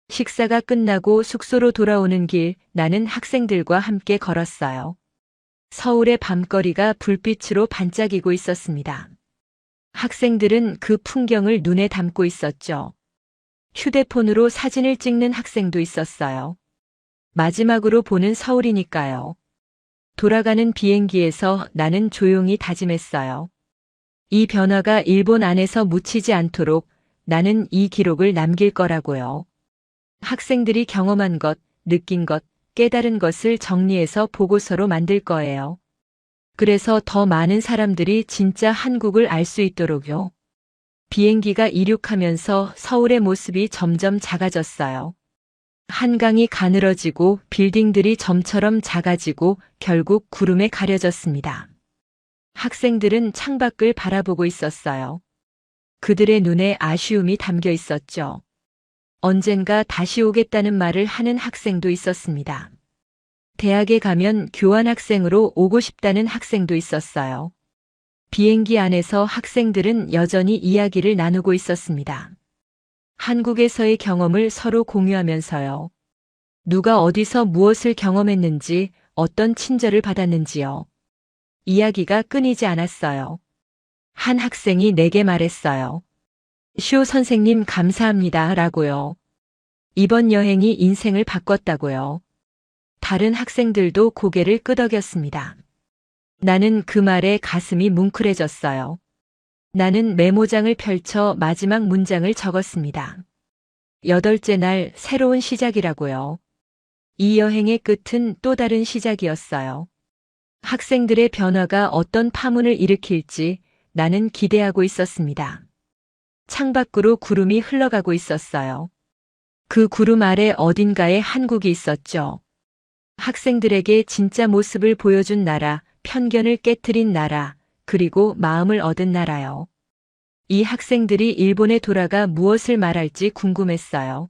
식사가 끝나고 숙소로 돌아오는 길, 나는 학생들과 함께 걸었어요. 서울의 밤거리가 불빛으로 반짝이고 있었습니다. 학생들은 그 풍경을 눈에 담고 있었죠. 휴대폰으로 사진을 찍는 학생도 있었어요. 마지막으로 보는 서울이니까요. 돌아가는 비행기에서 나는 조용히 다짐했어요. 이 변화가 일본 안에서 묻히지 않도록 나는 이 기록을 남길 거라고요. 학생들이 경험한 것, 느낀 것, 깨달은 것을 정리해서 보고서로 만들 거예요. 그래서 더 많은 사람들이 진짜 한국을 알 수 있도록요. 비행기가 이륙하면서 서울의 모습이 점점 작아졌어요. 한강이 가늘어지고 빌딩들이 점처럼 작아지고 결국 구름에 가려졌습니다. 학생들은 창밖을 바라보고 있었어요. 그들의 눈에 아쉬움이 담겨 있었죠. 언젠가 다시 오겠다는 말을 하는 학생도 있었습니다. 대학에 가면 교환학생으로 오고 싶다는 학생도 있었어요. 비행기 안에서 학생들은 여전히 이야기를 나누고 있었습니다. 한국에서의 경험을 서로 공유하면서요. 누가 어디서 무엇을 경험했는지, 어떤 친절을 받았는지요. 이야기가 끊이지 않았어요. 한 학생이 내게 말했어요. 시오 선생님 감사합니다 라고요. 이번 여행이 인생을 바꿨다고요. 다른 학생들도 고개를 끄덕였습니다. 나는 그 말에 가슴이 뭉클해졌어요. 나는 메모장을 펼쳐 마지막 문장을 적었습니다. 8째 날 새로운 시작이라고요. 이 여행의 끝은 또 다른 시작이었어요. 학생들의 변화가 어떤 파문을 일으킬지 나는 기대하고 있었습니다. 창밖으로 구름이 흘러가고 있었어요. 그 구름 아래 어딘가에 한국이 있었죠. 학생들에게 진짜 모습을 보여준 나라, 편견을 깨트린 나라, 그리고 마음을 얻은 나라요. 이 학생들이 일본에 돌아가 무엇을 말할지 궁금했어요.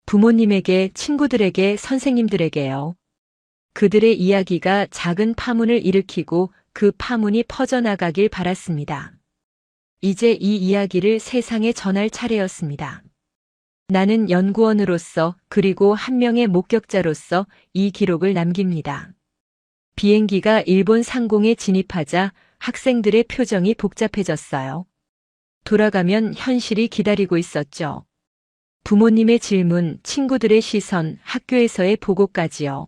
부모님에게, 친구들에게, 선생님들에게요. 그들의 이야기가 작은 파문을 일으키고 그 파문이 퍼져나가길 바랐습니다. 이제 이 이야기를 세상에 전할 차례였습니다. 나는 연구원으로서 그리고 한 명의 목격자로서 이 기록을 남깁니다. 비행기가 일본 상공에 진입하자 학생들의 표정이 복잡해졌어요. 돌아가면 현실이 기다리고 있었죠. 부모님의 질문, 친구들의 시선, 학교에서의 보고까지요.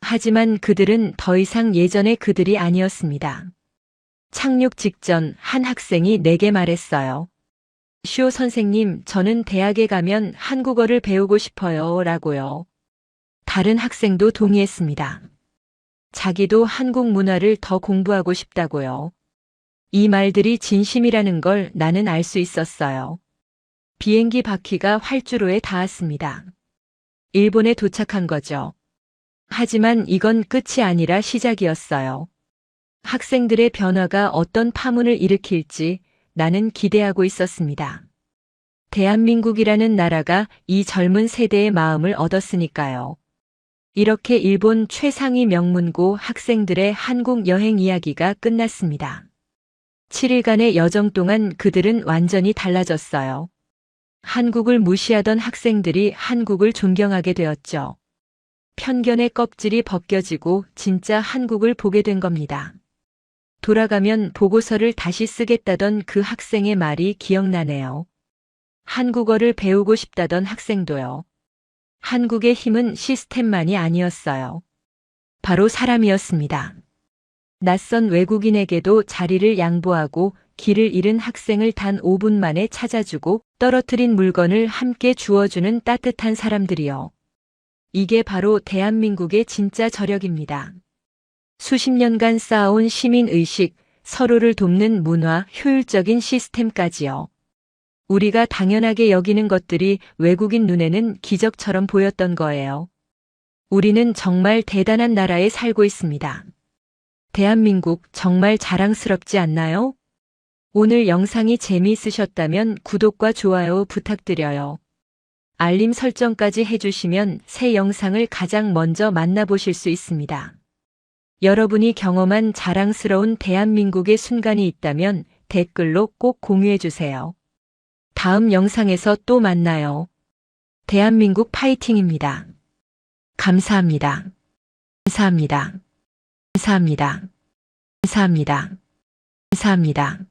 하지만 그들은 더 이상 예전의 그들이 아니었습니다. 착륙 직전 한 학생이 내게 말했어요. 시오 선생님, 저는 대학에 가면 한국어를 배우고 싶어요 라고요. 다른 학생도 동의했습니다. 자기도 한국 문화를 더 공부하고 싶다고요. 이 말들이 진심이라는 걸 나는 알 수 있었어요. 비행기 바퀴가 활주로에 닿았습니다. 일본에 도착한 거죠. 하지만 이건 끝이 아니라 시작이었어요. 학생들의 변화가 어떤 파문을 일으킬지 나는 기대하고 있었습니다. 대한민국이라는 나라가 이 젊은 세대의 마음을 얻었으니까요. 이렇게 일본 최상위 명문고 학생들의 한국 여행 이야기가 끝났습니다. 7일간의 여정 동안 그들은 완전히 달라졌어요. 한국을 무시하던 학생들이 한국을 존경하게 되었죠. 편견의 껍질이 벗겨지고 진짜 한국을 보게 된 겁니다. 돌아가면 보고서를 다시 쓰겠다던 그 학생의 말이 기억나네요. 한국어를 배우고 싶다던 학생도요. 한국의 힘은 시스템만이 아니었어요. 바로 사람이었습니다. 낯선 외국인에게도 자리를 양보하고 길을 잃은 학생을 단 5분 만에 찾아주고 떨어뜨린 물건을 함께 주워주는 따뜻한 사람들이요. 이게 바로 대한민국의 진짜 저력입니다. 수십 년간 쌓아온 시민의식, 서로를 돕는 문화, 효율적인 시스템까지요. 우리가 당연하게 여기는 것들이 외국인 눈에는 기적처럼 보였던 거예요. 우리는 정말 대단한 나라에 살고 있습니다. 대한민국 정말 자랑스럽지 않나요? 오늘 영상이 재미있으셨다면 구독과 좋아요 부탁드려요. 알림 설정까지 해주시면 새 영상을 가장 먼저 만나보실 수 있습니다. 여러분이 경험한 자랑스러운 대한민국의 순간이 있다면 댓글로 꼭 공유해주세요. 다음 영상에서 또 만나요. 대한민국 파이팅입니다. 감사합니다. 감사합니다. 감사합니다. 감사합니다. 감사합니다. 감사합니다.